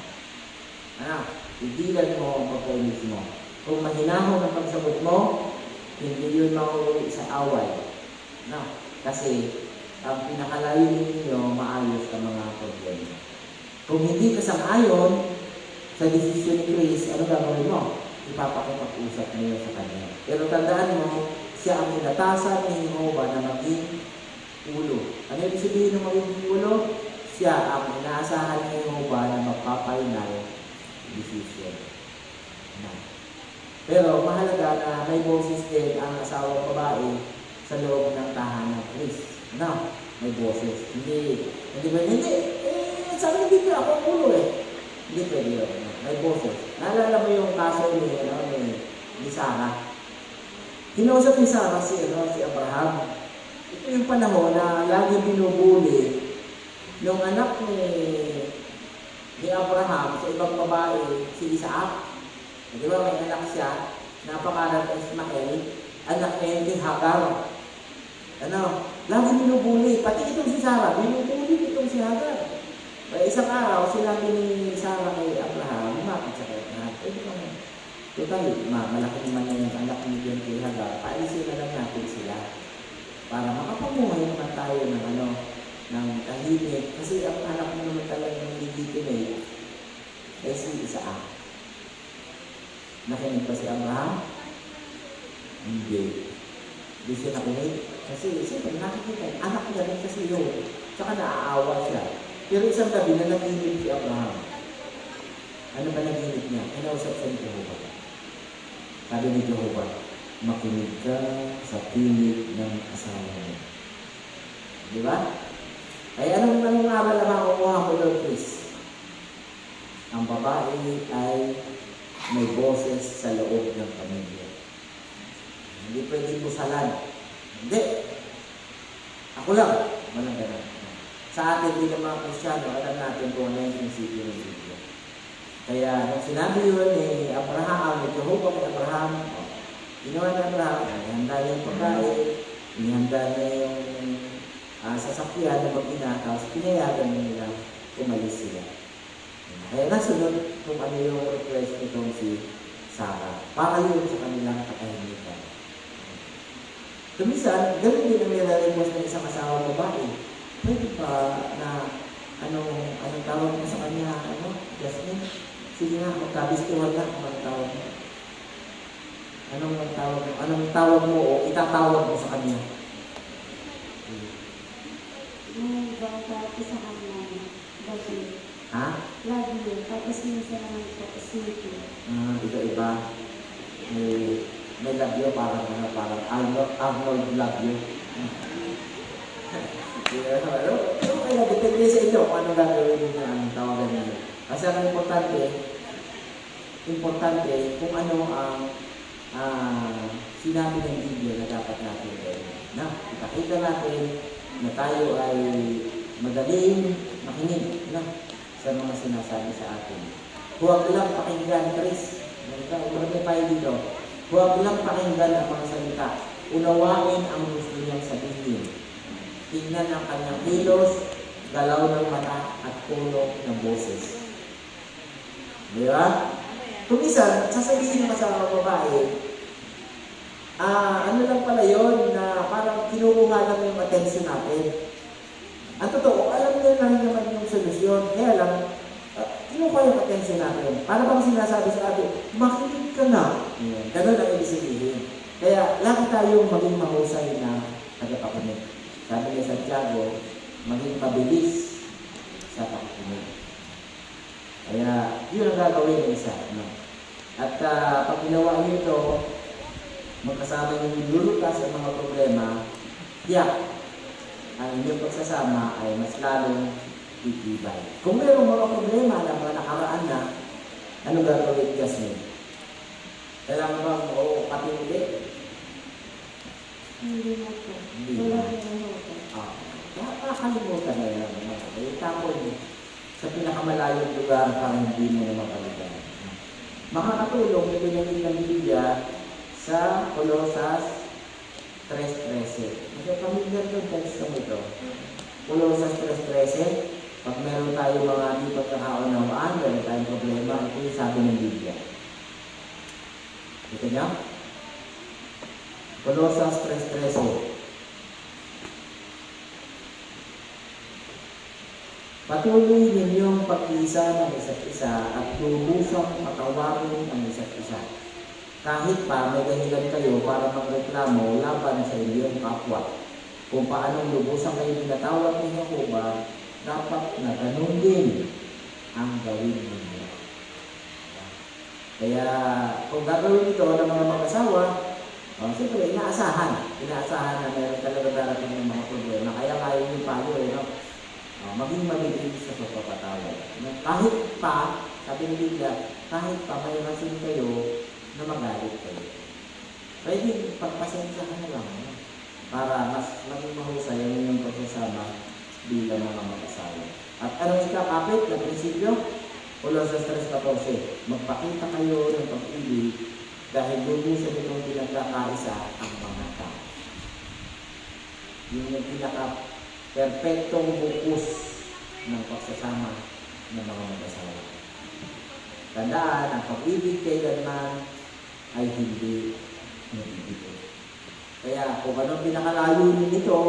Tigilan mo ang pagkainis mo. Kung mahinahon ang pagsagot mo, hindi yun mauwi sa away. No? Kasi ang pinakalayunin ninyo, maayos ang mga problema. Kung hindi ka sang-ayon sa desisyon ni Chris, ano gagawin mo? Ipapakipag-usap mo yun sa kanya. Pero tandaan mo, siya ang inatasan ni Jehovah na maging ulo. Ano yung sabihin ng maging ulo? Siya ang inaasahan ni Jehovah na magpapainal decision. No. Pero mahalaga na may boses din ang asawang babae sa loob ng tahanan ng Chris. No, may boses. Hindi ba, sabi hindi ako ang ulo eh. Hindi pwede yun. May boses. Naalala mo yung kaso ni Sarah. Kinausap ni Sarah si Abraham. Ito yung panahon na lagi binubuli yung anak ni Abraham sa ibang babae, si Isaac. Di ba may anak siya, napangalan ng Ismael, anak niya yung Hagar. Lagi binubuli. Pati itong si Sarah, binubuli itong si Hagar. Isang araw, sinabi ni Sarah kay Abraham, bakit sa kanya? Total, malaki naman yung anak ni Diyan kay Hagar, paalisin na lang natin sila. Para makapamuhay naman tayo ng tahimik. Kasi ang anak mo naman talagang legitimate ay si Isaac. Nakinig pa si Abraham? Hindi. Hindi siya nakinig. Kasi siyempre nakikita, anak niya rin kasi yun. Tsaka naaawa siya. Pero isang gabi na nakinig si Abraham. Ano ba nakinig niya? Kinausap siya ni Jehovah. Sabi ni Jehovah, makinig ka sa tinig ng asawa mo. Di ba? Ay anong aral na makukuha mo doon, Chris? Ang babae ay may boses sa loob ng pamilya. Hindi pwedeng busalan. Hindi. Ako lang. Walang ganun. Sa atin, din ng mga Kristyano, alam natin kung ano yung prinsipyo ng Biblia. Kaya, nung sinabi yun ni Abraham, ni Jehovah kay Abraham, ginawa ni Abraham, inihanda niya yung pagkain, inihanda niya yung sasakyan na mag-ina, tapos pinayagan nila, umalis sila. Kaya nasunod kung ano yung request nitong si Sarah. Para yun sa kanilang katahimikan. Kumisan, ganoon din ang nire-request ng isang asawang babae. Pwede pa na anong tawag mo sa kanya, Jasmine? Sige nga, magkabistuhan na kung anong tawag mo. Anong tawag mo o itatawag mo sa kanya? May bata ko sa kanya. Love you. Ha? Love you. Tapos minsan naman po, sweet you. Iba-iba. May love you, parang Arnold love you. Kaya depende sa inyo kung anong gagawin nyo na ang tawagan nyo. Kasi ang importante kung ano ang sinabi ng Biblia na dapat natin gawin. Ipakita natin na tayo ay magaling makinig sa mga sinasabi sa atin. Huwag lang pakinggan, Chris. Marami tayo dito. Huwag lang pakinggan ang mga salita. Unawain ang gusto niyang sabihin. Tingnan ang kanyang kilos, galaw ng mata at tono ng boses. Di ba? Kung isa, sasabihin ng asawa babae, ano lang pala yun na parang kinukuha lang yung attention natin. Ang totoo, alam niya lang naman yung solusyon. Kaya lang, kinukuha yung attention natin. Para bang sinasabi sa atin, makinig ka na. Ganun ang ibig sabihin. Kaya lagi tayong maging mahusay na tagapakinig. Sabi ni Santiago, maging pabilis sa pakikinig. Kaya yun ang gagawin ng isa. At pag ginawa niyo ito, magkasama niyo lulutas sa mga problema, ang inyong pagsasama ay mas lalong titibay. Kung mayroong mga problema na mga nakaraan na, ano gagawin, Jasmine? Kailangan bang patindi? Hindi na po. Hindi Wala na. na po. Nakakalimutan na yan. Tapon sa pinakamalayong lugar para hindi mo na mapalitan. Makakatulong ito yung ng Biblia sa Colosas 3:13. Magpapamilyar yung text na ito. Colosas 3:13. Pag meron tayo mga di pagkakaunawaan, meron tayong problema, ito yung sabi ng Biblia. Ito niya? Colossus 3:13. Patuloy ninyong pag-iisa ng isa't isa at lubusang patawarin ang isa't isa. Kahit pa may dahilan kayo para magreklamo laban sa inyong kapwa. Kung paanong lubusang kayo pinatawad ni Jehovah, dapat na ganun din ang gawin ninyo. Kaya kung gagawin ito ng mga mag-asawa, siyempre inaasahan na meron talaga darating ng mga problema. Kaya kaya yung payo, maging mabilis sa pagpapatawad. Kahit pa, sabi ni Biblia, kahit pa may rason kayo na magalit kayo. Pwede pagpasensyahan na lang para mas maging mahusay ang inyong pagsasama bilang mga mag-asawa. At anong ikakapit na prinsipyo? Colossus 3:14. Magpakita kayo ng pag-ibig dahil lubusan itong pinagkakaisa ang mga tao. Yun yung pinaka-perfectong bukus ng pagsasama ng mga mag-asawa. Tandaan, ang pag-ibig kailanman ay hindi nabibigay. Kaya kung anong pinakalayo nito,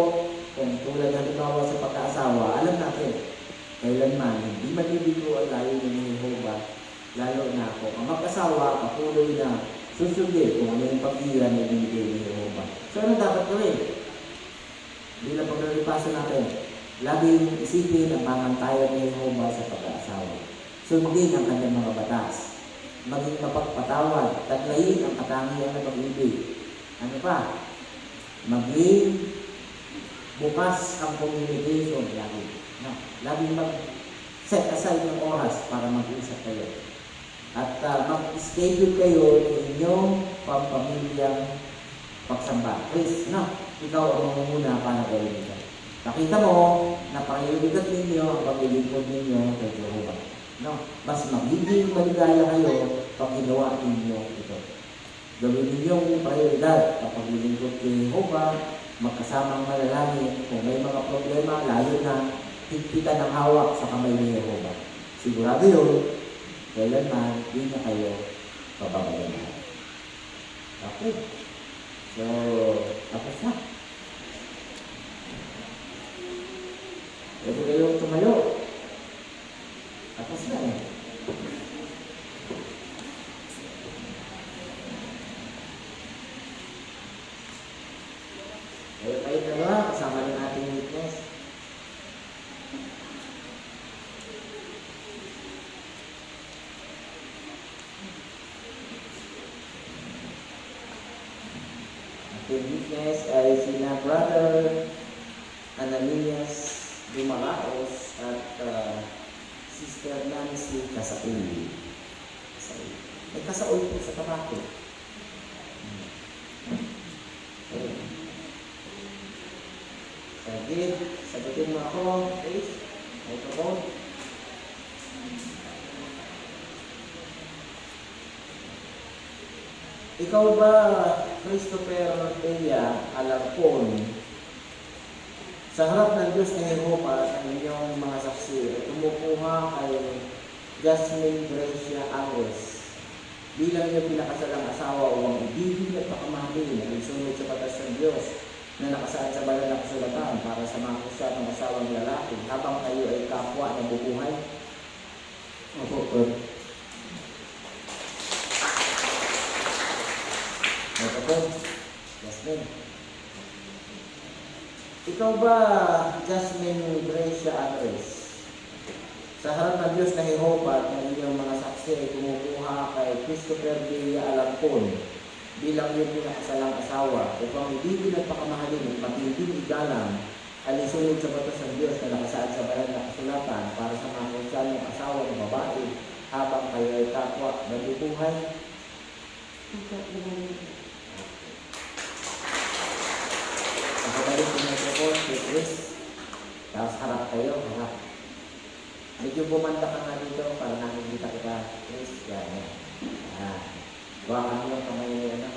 kung tulad halimbawa sa pagkaasawa, alam natin, kailanman hindi mabibigo ang layo ni Jehovah, lalo na kung ang mag-asawa patuloy na susundin kung ano yung pag-iran na binigay ni Jehovah. So ano dapat gawin? Bilang paglilipasan natin, laging isipin ang pangantayan ni Jehovah sa pag-aasawa. Sundin ang kanyang mga batas. Maging mapagpatawad, taglayin ang katangian ng pag-ibig. Ano pa? Maging bukas ang communication lagi. Laging mag-set aside ng oras para mag-usap kayo. At mag-schedule kayo ng inyong pampamilyang pagsamba. Chris, ikaw ang mamumuna para gawin ito. Nakita mo na prioridad ninyo ang paglilingkod ninyo kay Jehovah. Mas magiging maligaya kayo pag ginawa ninyo ito. Gawin ninyong prioridad ang paglilingkod kay Jehovah, magkasamang malalangin. Kung may mga problema, lalo na higpitan ng hawak sa kamay ni Jehovah. Sigurado yun, kailanman, hindi na kayo pababayaan. Okay. So, tapos na. Pwede kayong tumayo. Tapos na eh. Kayo dalawa, kasama rin ating witness. Ating witness ay sina Brother Ananias Dumaraos at Sister Nancy Kasaul. May kasaul po sa tabako. Sige, sagutin mo ako, please. Microphone. Ikaw ba, Christopher Elia Alarcon, sa harap ng Diyos ni Jehovah sa inyong mga saksi, tumukuha kay Jasmine Gracia Agos bilang iyong pinakasalang asawa upang ibigin at pakamahalin ang sunod sa batas ng Diyos na nakasaad sa banal na kasulatan para sa mga kusya ng asawang lalaki habang kayo ay kapwa na bubuhay? Opo, Jasmine. Ikaw ba, Jasmine Gracia Agres, sa harap ng Diyos na Jehovah at ng inyong mga saksi ay kumukuha kay Christopher Villa Alarcon bilang iyong pinakasalang asawa upang ibigin at pakamahalin at matinding igalang alisunod sa batas ng Diyos na nakasaad sa banal na kasulatan para sa mga konsyalong asawa ng babae habang kayo ay kapwa na bubuhay? Pagkabalik ko ng support, Chris, tapos harap kayo, harap. Medyo bumanda ka nga dito para nakikita kita, Chris, yan. Buwakan mo yung kamay niya,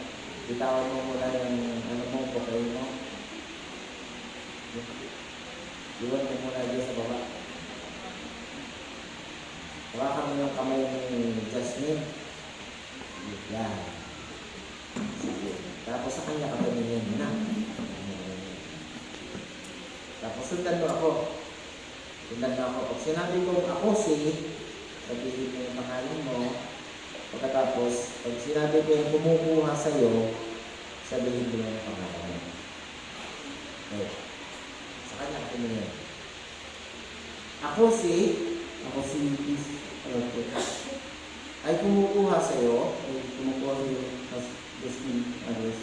bitawan mo muna yung mo, bukay mo. Iwan mo muna dyan sa baba. Hawakan mo yung kamay ni Jasmine. Yan. Sige. Tapos sa kanya kapaningin na. Tapos sundan mo ako. Sundan mo ako. Pag sinabi ko ako si, sabihin mo yung pangalan mo. Pagkatapos, pag sinabi ko yung kumukuha sa'yo, sabihin mo yung pangalan mo. Okay. Sa kanya kapaningin. Ako si Chris Alarcon. ay kumukuha sa'yo Ay kumukuha sa iyo as Jasmine Ares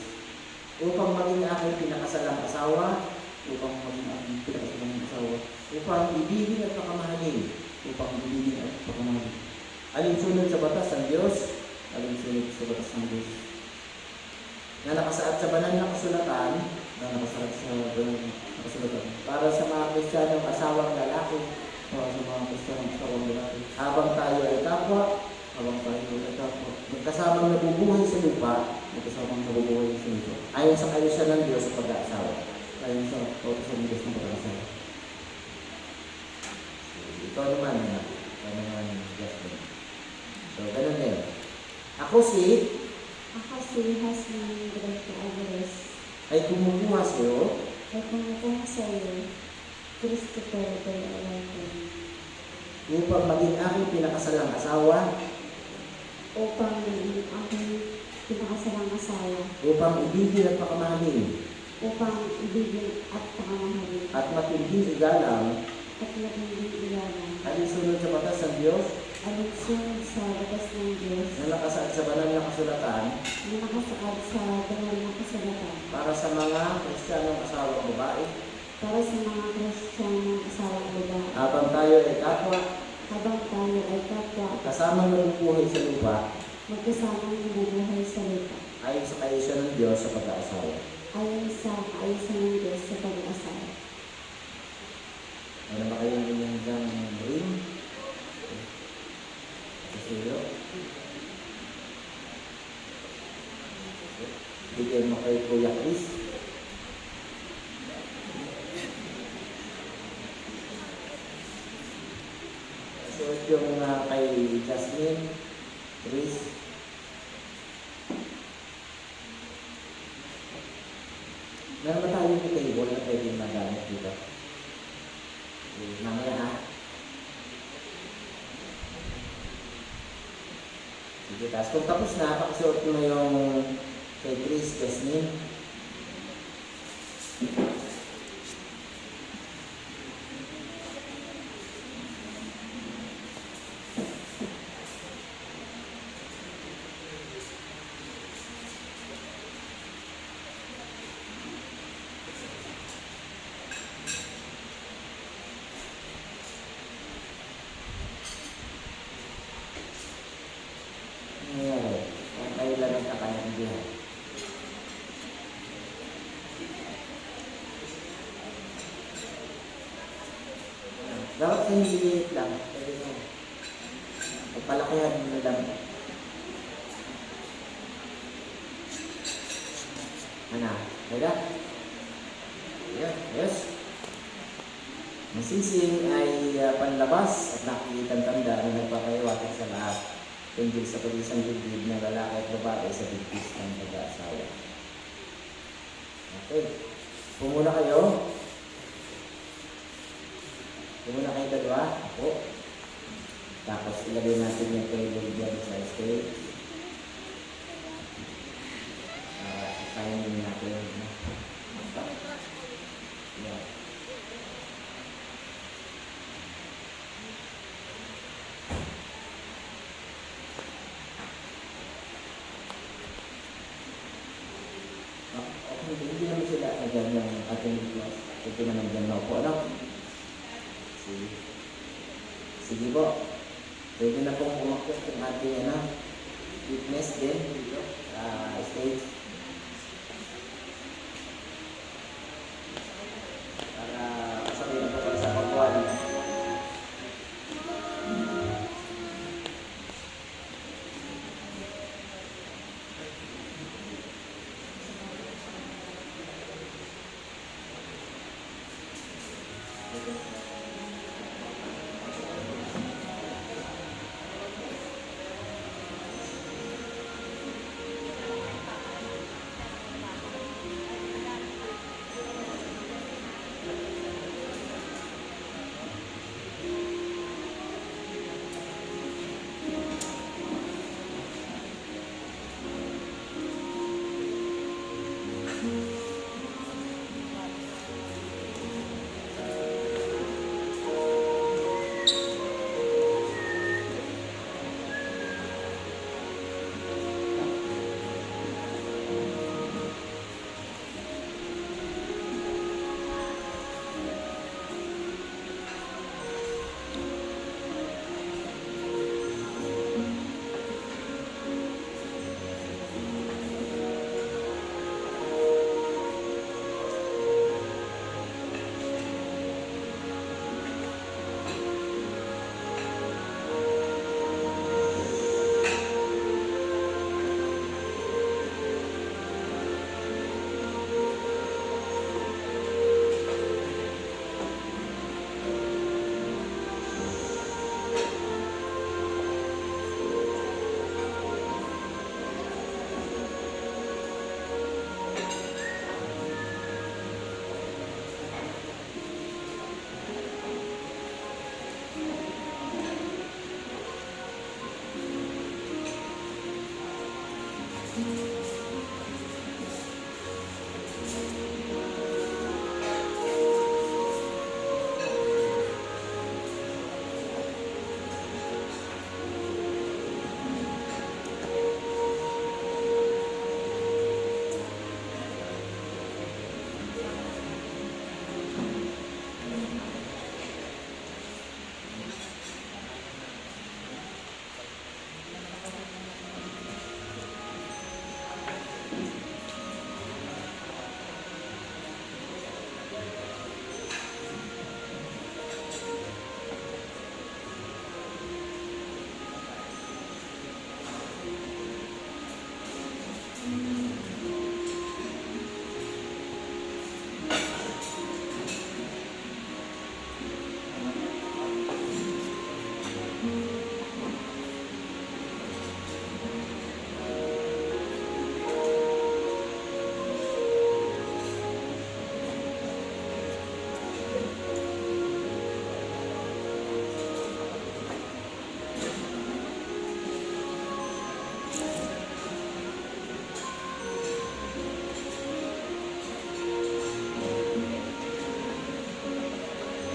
upang maging aking pinakasalang asawa, upang maging aking pinakasalang asawa, upang ibigin at pakamahalin, upang ibigin at pagmamahal, alinsunod sa batas ng Diyos alinsunod sa batas ng Diyos, na nakasaad sa banal na kasulatan na nakasaad sa banal na kasulatan, para sa mga Kristiyanong asawang lalaki para sa mga Kristiyanong asawang lalaki, habang tayo ay kapwa, habang tayo ay kapwa, magkasamang nabubuhay sa lupa magkasamang nabubuhay sa ito, ayon sa kalusan ng Diyos sa pag-aasawa. ayon sa kautusan ng Diyos ng pagkakasala. Ikaw naman, Jasmine. So, ganun din. Ako si Ako si Hasmin Greco Alvarez. ay kumukuha sa'yo Ay kumukuha sa iyo, Christopher Del Alarcon. upang maging aking pinakasalang asawa, Upang maging aking pinakasalang asawa. upang ibigin at pakamahalin Upang ibigin at pakamahalin. at matinding igalang At matinding ilalang. alinsunod sa batas ng Diyos Alinsunod sa batas ng Diyos. na nakasaad sa banal na kasulatan Na nakasaad sa banal na kasulatan. para sa mga Kristiyanong asawang babae Para sa mga Kristiyanong asawang babae. habang tayo ay kapwa, Habang tayo ay kapwa, kasamang nabubuhay sa lupa magkasamang nabubuhay sa lupa. ayon sa kalusan ng Diyos sa pag-aasawa. Ayon sa kaayusan ng Diyos sa pag-asawa. Ano ba kayong inyong dang ring? Kasi bigyan mo kay Kuya Chris. Suot yung kay Jasmine, Chris. Meron ba tayong table na pwedeng magamit dito? Mamaya ha. Sige, tapos kung tapos na, pakisuot mo yung kay Chris, Jasmine. Nangyari, kung kayo lang ang kakaintindihan. Dapat sa hililit lang. Pwede mo. Pagpalakihan mo lang. Ano? Kaya? Yes. Ang sising ay panlabas at nakikitang tanda na nagpapaiwatig sa lahat. Tungkol sa pag-isang dibdib ng lalaki at babae sa dibdib ng pag-aasawa. Okay. Pumuna kayo. Pumuna kayo dalawa. Ako. Tapos ilagay natin yung table dyan sa stage. Sign natin. Yeah. Hindi naman sila agad ng ating class. Ito naman dyan na po. Ano? Sige po. Pwede na pong umakot ng ating fitness din dito sa stage. Para kasabay na po kayo sa pagkuhan.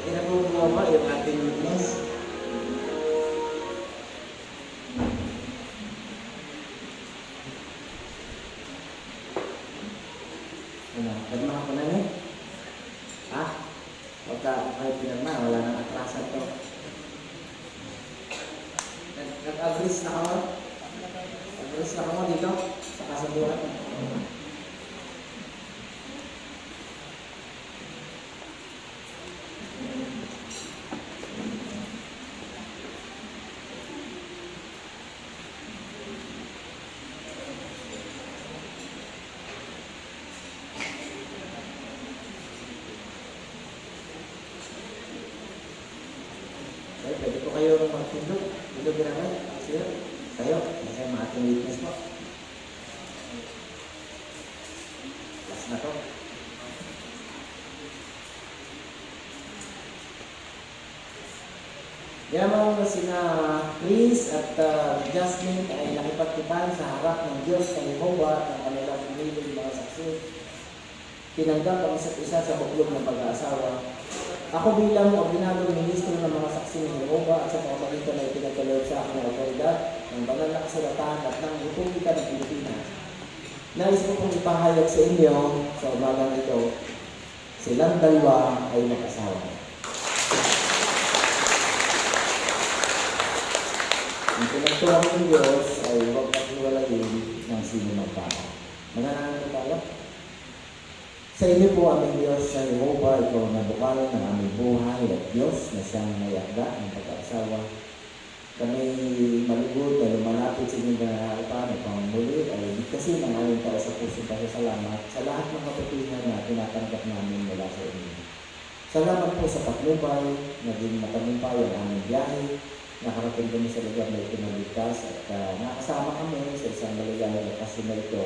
Hindi na po bumaba yung ating witness. Ano, pagmahal ko na niya? Ha? Pagka kahit pinagma, wala nang atrasan to. Nag-agrees na ka mo? Agrees na ka mo dito? Sa kasabuhan? Okay, pwede po kayo magtindog. Tindog na kayo. Sige. Kayo. Kasi ang ating witness po. Last na to. Yan mga sina Chris at Jasmine ay nakipagtipan sa harap ng Diyos ng Jehovah ng kanilang piniling mga saksi. Tinanggap ang isa't isa sa huklog ng pag-aasawa. Ako bilang ordinarong ministro ng mga saksi ng Jehovah at sa pamamagitan na ipinagkaloob sa akin ng autoridad ng banal na kasulatan at ng Republika ng Pilipinas. Nais ko pong ipahayag sa inyo sa umagang ito, silang dalawa ay mag-asawa. Ang pinagtuwang ng Diyos ay huwag maghiwalayin ng sino magpapa. Mananangin tayo? Sa inyo po aming Diyos sa Jehovah, ikaw na bukalan ng aming buhay at Diyos na siyang mayakda ng pag-aasawa. Kami malugod na lumalapit sa inyong pinanakapan upang muli ay bigkasin ang aming tao sa puso pasasalamat sa lahat ng kapatihan na tinatanggap namin mula sa inyo. Salamat po sa patnubay, naging matagumpay ang aming biyahe, nakarating kami sa lugar na ipinaligtas at nakasama kami sa isang maligayang okasyon na ito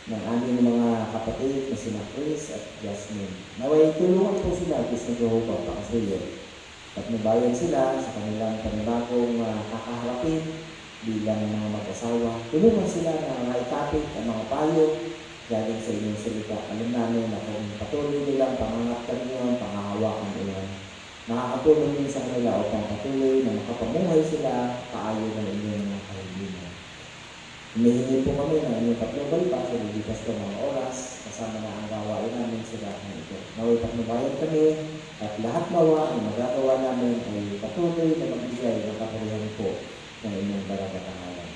ng aming mga kapatid na sina Chris at Jasmine. Naway tulungan po sila Diyos ng Jehovah pakasuyo. At nabayan sila sa kanilang panibagong kakaharapin bilang mga mag-asawa. Tulungan sila na maikapit ang mga payo galing sa inyong salita. Alam namin na kung patuloy nilang pangangatan niyo, pangahawakan niyo, makakatulong din sa kanila upang patuloy na makapamuhay sila kaayon ng inyong mga kahilingan. Humihingi po kami ng inyong patnubay pa sa lilipas ng mga oras kasama na ang gawain namin sa lahat ng ito. Naway patnubayan kami at lahat nawa na magagawa namin ay patuloy na magbigay ng kapurihan po ng inyong barakatangalan.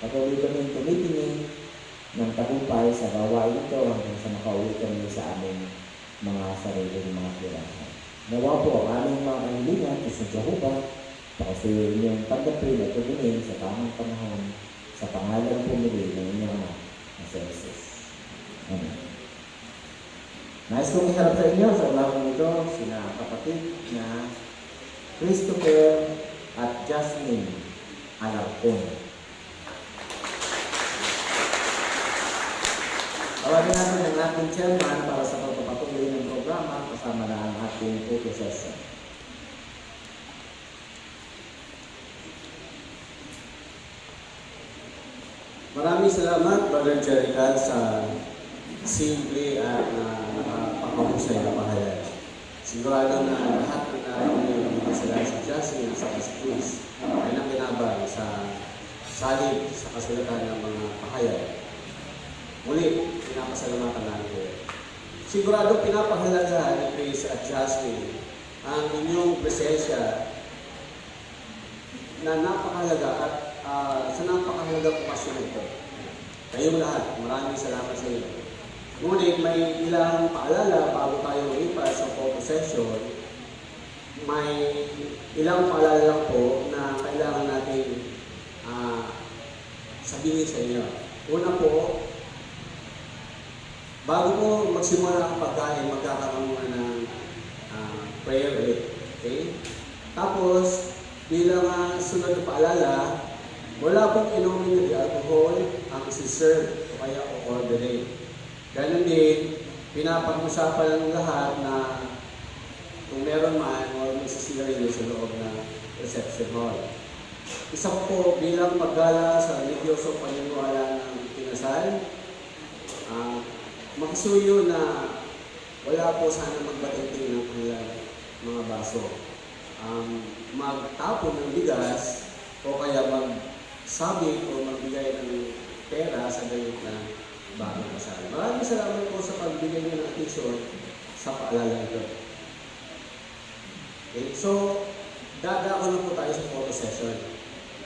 Patuloy kami tumitingin ng tagumpay sa gawain ito hanggang sa makauwi kami sa aming mga sariling mga tirahan. Nawa po ang aming mga kahilingan sa Jehovah, pakasuyo inyong tanggapin at tubingin sa tamang panahon sa pangalan po muli ng inyong anak na si Jesus. Amen. Nais kong iharap sa inyo sa ulang ito sina kapatid na Christopher at Jasmine Alarcon. Tawagin natin ang ating chairman para sa pagpapatuloy ng programa kasama na ang ating photo-session. Maraming salamat, Brother Jerical, sa simple at nakapakahusay na pahayag. Sigurado na lahat ng narinig ng mga sila sa Justin at sa Chris ay nakinabang sa salib sa kasulatan ng mga pahayag. Muli, pinapasalamatan namin kayo. Sigurado pinapahalaga ni Chris at Justin ang inyong presensya na napakahalaga at sa napakahalaga okasyon ito. Kayong lahat, maraming salamat sa inyo. Ngunit may ilang paalala bago tayo lumipas sa photo session. May ilang paalala lang po na kailangan natin sabihin sa inyo. Una po, bago po magsimula ang pagkain, magkakaroon muna ng prayer ulit. Okay? Tapos, bilang sunod na paalala, wala pong inumin na alcohol ang isi-serve o kaya o-orderin. Ganun din, pinapag-usapan ng lahat na kung meron man o magsisigarilyo sa loob ng reception hall. Isa ko po bilang maggala sa religiosong paniniwala ng kinasal, magsuyo na wala po sana magbating ng kanilang mga baso. Magtapon ng bigas o kaya magsabit o magbigay ng pera sa gayot na bagong kasal. Maraming salamat po sa pagbigay niyo ng atensyon sa paalala ito. Okay, so dadako na po tayo sa photo session.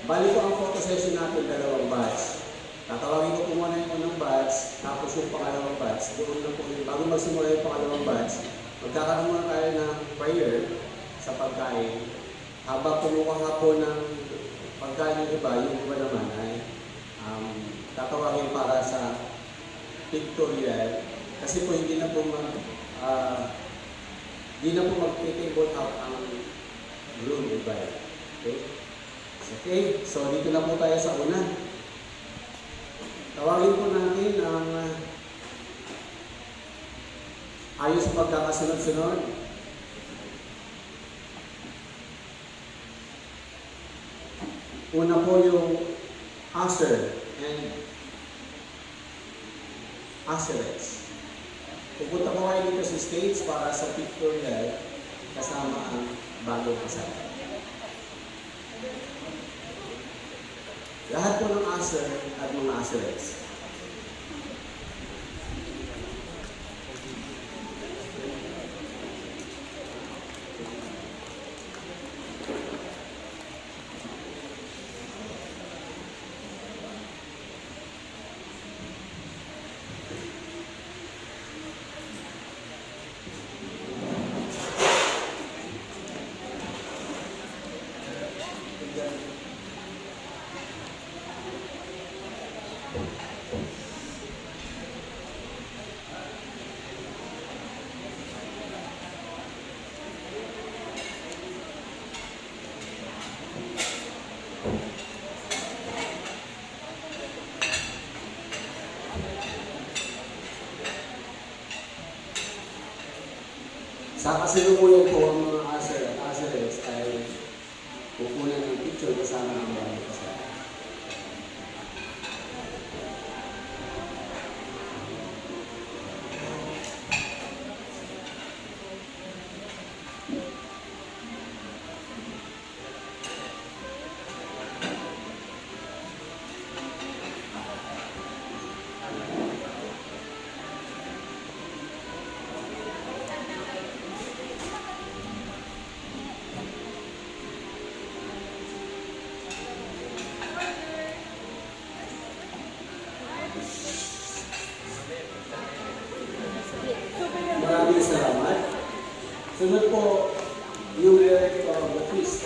Bali po ang photo session natin dalawang batch. Tatawagin ko po muna yung unang batch, tapos yung pangalawang batch. Doon na po yung bago magsimula yung pangalawang batch, magkakaroon muna tayo ng prayer sa pagkain. Habang kumukuha po ng pagkain yung iba naman ay tatawagin para sa pictorial. Kasi po hindi na po mag-table out ang room iba. Okay? So dito na po tayo sa una. Tawagin po natin ang ayos sa pagkakasunod-sunod. Una po yung usher and usherettes. Pupunta po kayo dito sa stage para sa pictorial kasama ang bagong kasal. Lahat po ng usher at mga usherettes. Sa kasalukuyan po ang mga usher at usherettes ay pupunan ng picture kasama ng mga kasal. Maraming salamat. Sunod po yung lyric of the feast.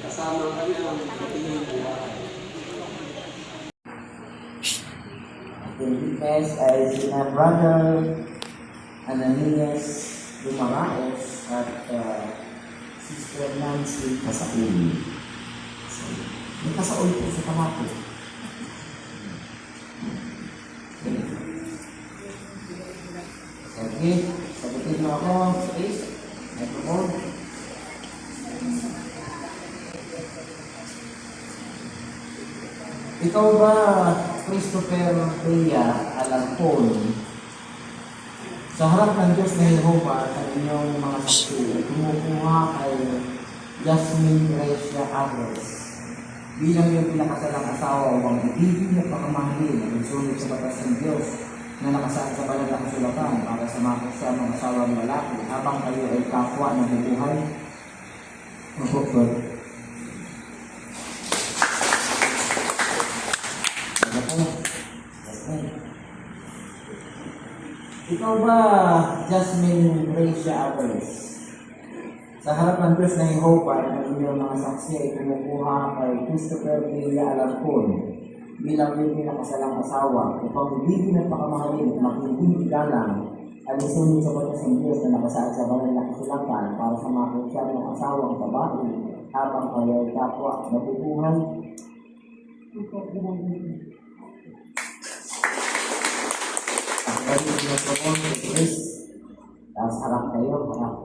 Kasama kami ang katingin buhay. The witness ay sina Brother Ananias Dumaraes at Sister Nancy Kasauli. So, may kasauli po sa kamato. Okay, sagutin mo ako, please. Microphone. Ikaw ba, Christopher Rhea Alarcon, sa harap ng Diyos na Jehovah sa inyong mga saksi, kumukuha kay Jasmine Gracia Agres bilang yung pinakasalang asawa upang ibigin at pakamahalin at isunod sa batas ng Diyos na nakasaad sa banal na kasulatan para sa mga kasama asawang lalaki habang kayo ay kapwa ng bubuhay. Magpapag. Ikaw ba, Jasmine Gracia Agres, sa harap ng Diyos na Jehovah ng inyong mga saksi ay kumukuha kay Christopher Rhea Alarcon bilang yung pinakasalang asawa upang ibigin at pakamahalin at makinig galang ay isunod sa batas ng Diyos na nakasaad sa banal na kasulatan para sa mga kristyanong asawang babae habang kayo ay kapwa nabubuhay. Ang kayo pinapropon kay Chris, tapos harap kayo, harap.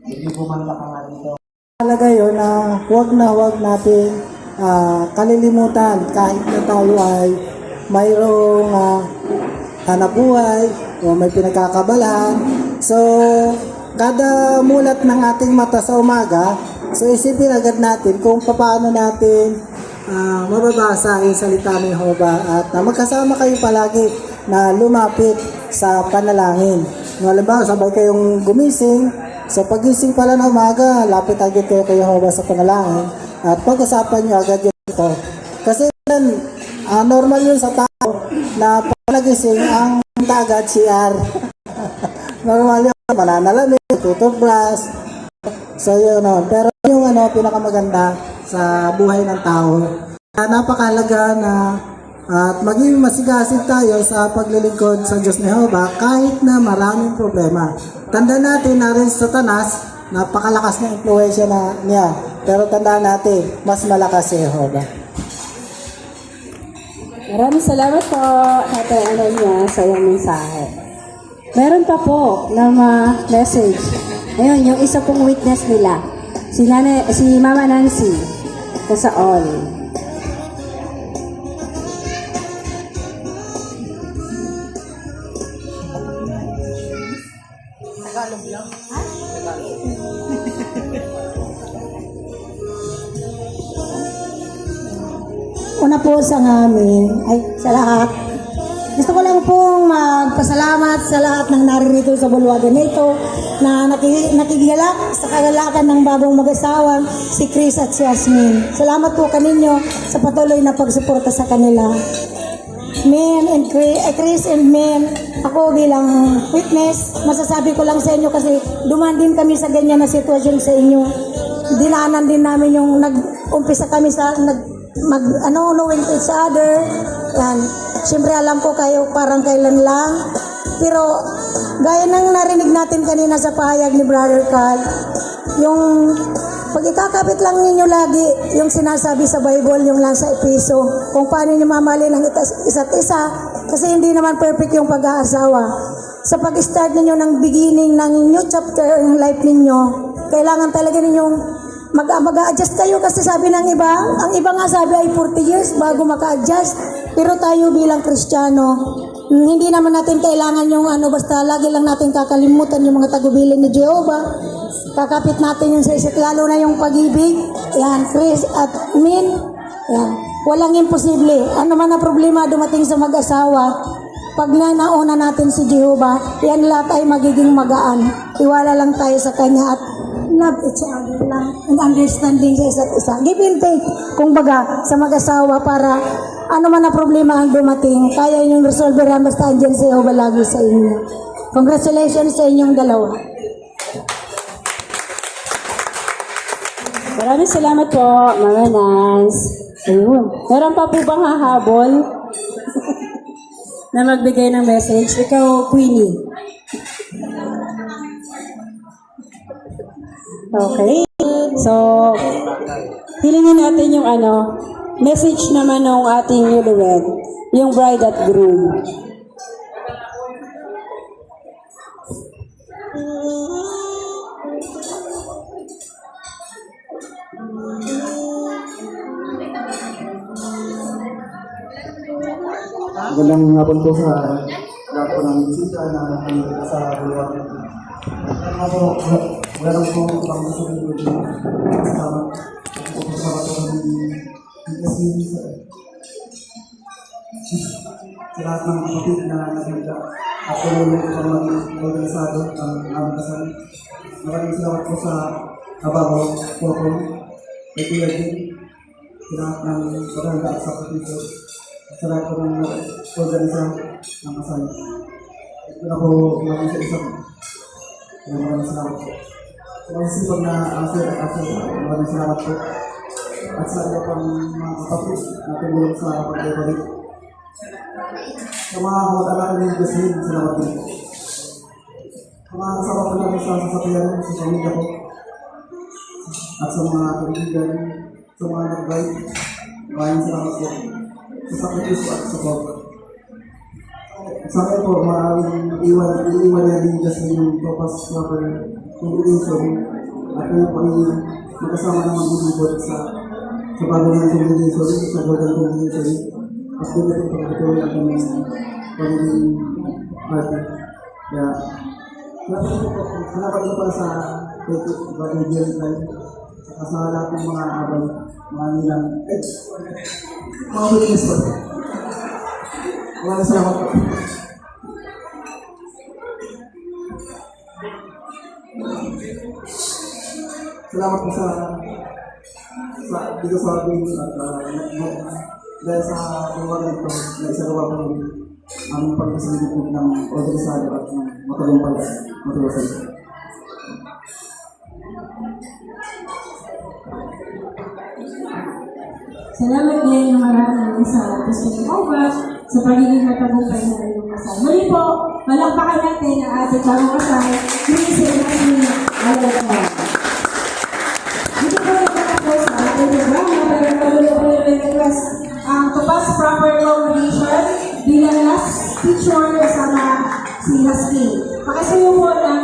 Hindi bumanda ka nga dito. Talaga yun na huwag natin kalilimutan kahit na tayo ay mayroong hanap buhay o may pinagkakabalahan. So, kada mulat ng ating mata sa umaga, so isipin agad natin kung paano natin mababasa yung salita ni Jehovah at magkasama kayo palagi na lumapit sa panalangin. Halimbawa, sabay kayong gumising, so pagising pala ng umaga, lapit agad kayo kay Jehovah sa panalangin at pag-usapan nyo agad yun ito. Kasi yan, normal yun sa tao na panagising ang agad CR. Normal yun, mananalamin, tutubras. So yun, pero yung pinakamaganda sa buhay ng tao, napakalaga na at maging masigasig tayo sa paglilingkod sa Diyos ni Jehovah kahit na maraming problema. Tandaan natin na rin sa Satanas, napakalakas na impluwensya niya. Pero tandaan natin, mas malakas si Jehovah. Maraming salamat po, Tatay niya sa iyong mensahe. Meron pa po na message. Ayun, yung isa pong witness nila, si Mama Nancy, sa all. Una po sa amin, sa lahat. Gusto ko lang pong magpasalamat sa lahat ng naririto sa bulwagan nito na nakikigalak sa kagalakan ng bagong mag-asawang si Chris at si Jasmine. Salamat po kaninyo sa patuloy na pagsuporta sa kanila. Men and Chris and men, ako bilang witness, masasabi ko lang sa inyo kasi dumaan din kami sa ganyan na sitwasyon sa inyo. Dinaanan din namin yung nag-umpisa kami sa knowing each other. Yan. Siyempre alam ko kayo parang kailan lang. Pero gaya ng narinig natin kanina sa pahayag ni Brother Carl, yung pag ikakabit lang ninyo lagi yung sinasabi sa Bible, yung lang sa Episo, kung paano nyo mamahalin ang isa't isa, kasi hindi naman perfect yung pag-aasawa. Sa pag-start ninyo ng beginning ng new chapter ng life ninyo, kailangan talaga ninyong mag-a-adjust kayo kasi sabi ng iba, ang iba nga sabi ay 40 years bago maka-adjust. Pero tayo bilang Kristiyano, hindi naman natin kailangan yung basta lagi lang natin kakalimutan yung mga tagubilin ni Jehovah. Kakapit natin yung sa isa't lalo na yung pag-ibig. Yan, Chris at Min. Yan, walang imposible. Ano man ang problema dumating sa mag-asawa, pag nauna natin si Jehovah, yan lahat ay magiging magaan. Iwala lang tayo sa Kanya at love each other lang and understanding sa isa't isa. Give and take, kung baga, sa mag-asawa para ano man na problema ang dumating, kaya yung resolveran basta andyan si Jehovah lagi sa inyo. Congratulations sa inyong dalawa. Maraming salamat po, Mama Nance. Ayun. Meron pa po bang hahabol na magbigay ng message? Ikaw, Queenie. Okay. So, hilingin natin yung message naman ng ating newlywed, yung bride at groom. Magandang hapon po sa lahat po ng bisita na nandito sa Bulacan. Ako, wala lang po ibang sasabihin ko din. Kasama po kasi sa lahat ng kapatid na naganda at tumulong po sa mga organisado ng aming kasal. Maraming salamat po sa Abago, Pokong, kay Kuya Jim, sa lahat ng paganda at sakripisyo. Sa lahat po ng organisa ng kasal. Ito na po namin sa isang. Maraming salamat po. Sa mga sipag na answer at answer, maraming salamat po. At sa iba pang mga kapatid na tumulong sa pagbabalik. Sa mga kamag-anak ni Jasmine, salamat din. Sa mga kasama po namin sa sasakyan, sa pamilya ko. At sa mga kaibigan, sa mga nag-guide, maraming salamat po. Sa sakripisyo at support. Sa akin po, maraming iiwan na din Jasmine yung Topas Proper Congregation at ngayon po ay magkasama ng magbibigod sa bagong ng congregation, sa Golden Congregation at doon na ito pagkatuloy ang kanyang pagiging party. Kaya, salamat po pala sa bagong Jerry Time at sa lahat ng mga abay, mga nilang mga witness po. Maraming salamat po. Salamat po sa dito sa ating at dahil sa pagwagan ito na isagawa po ng aming pagkasaligid ng organisado at matagumpay matiwasay. Salamat din ng maraming sa Apostolic Congress sa pagiging matagumpay na inyong kasal. Muli po, malakpakan natin ang ating bagong kasal, Grace and Jasmine Alagman. Dito po nagtatapos sa ating programa, pero nalulo ko yung request ang Topas Proper Congregation bilang last teacher kasama si Haskin. Pakisuyo po ng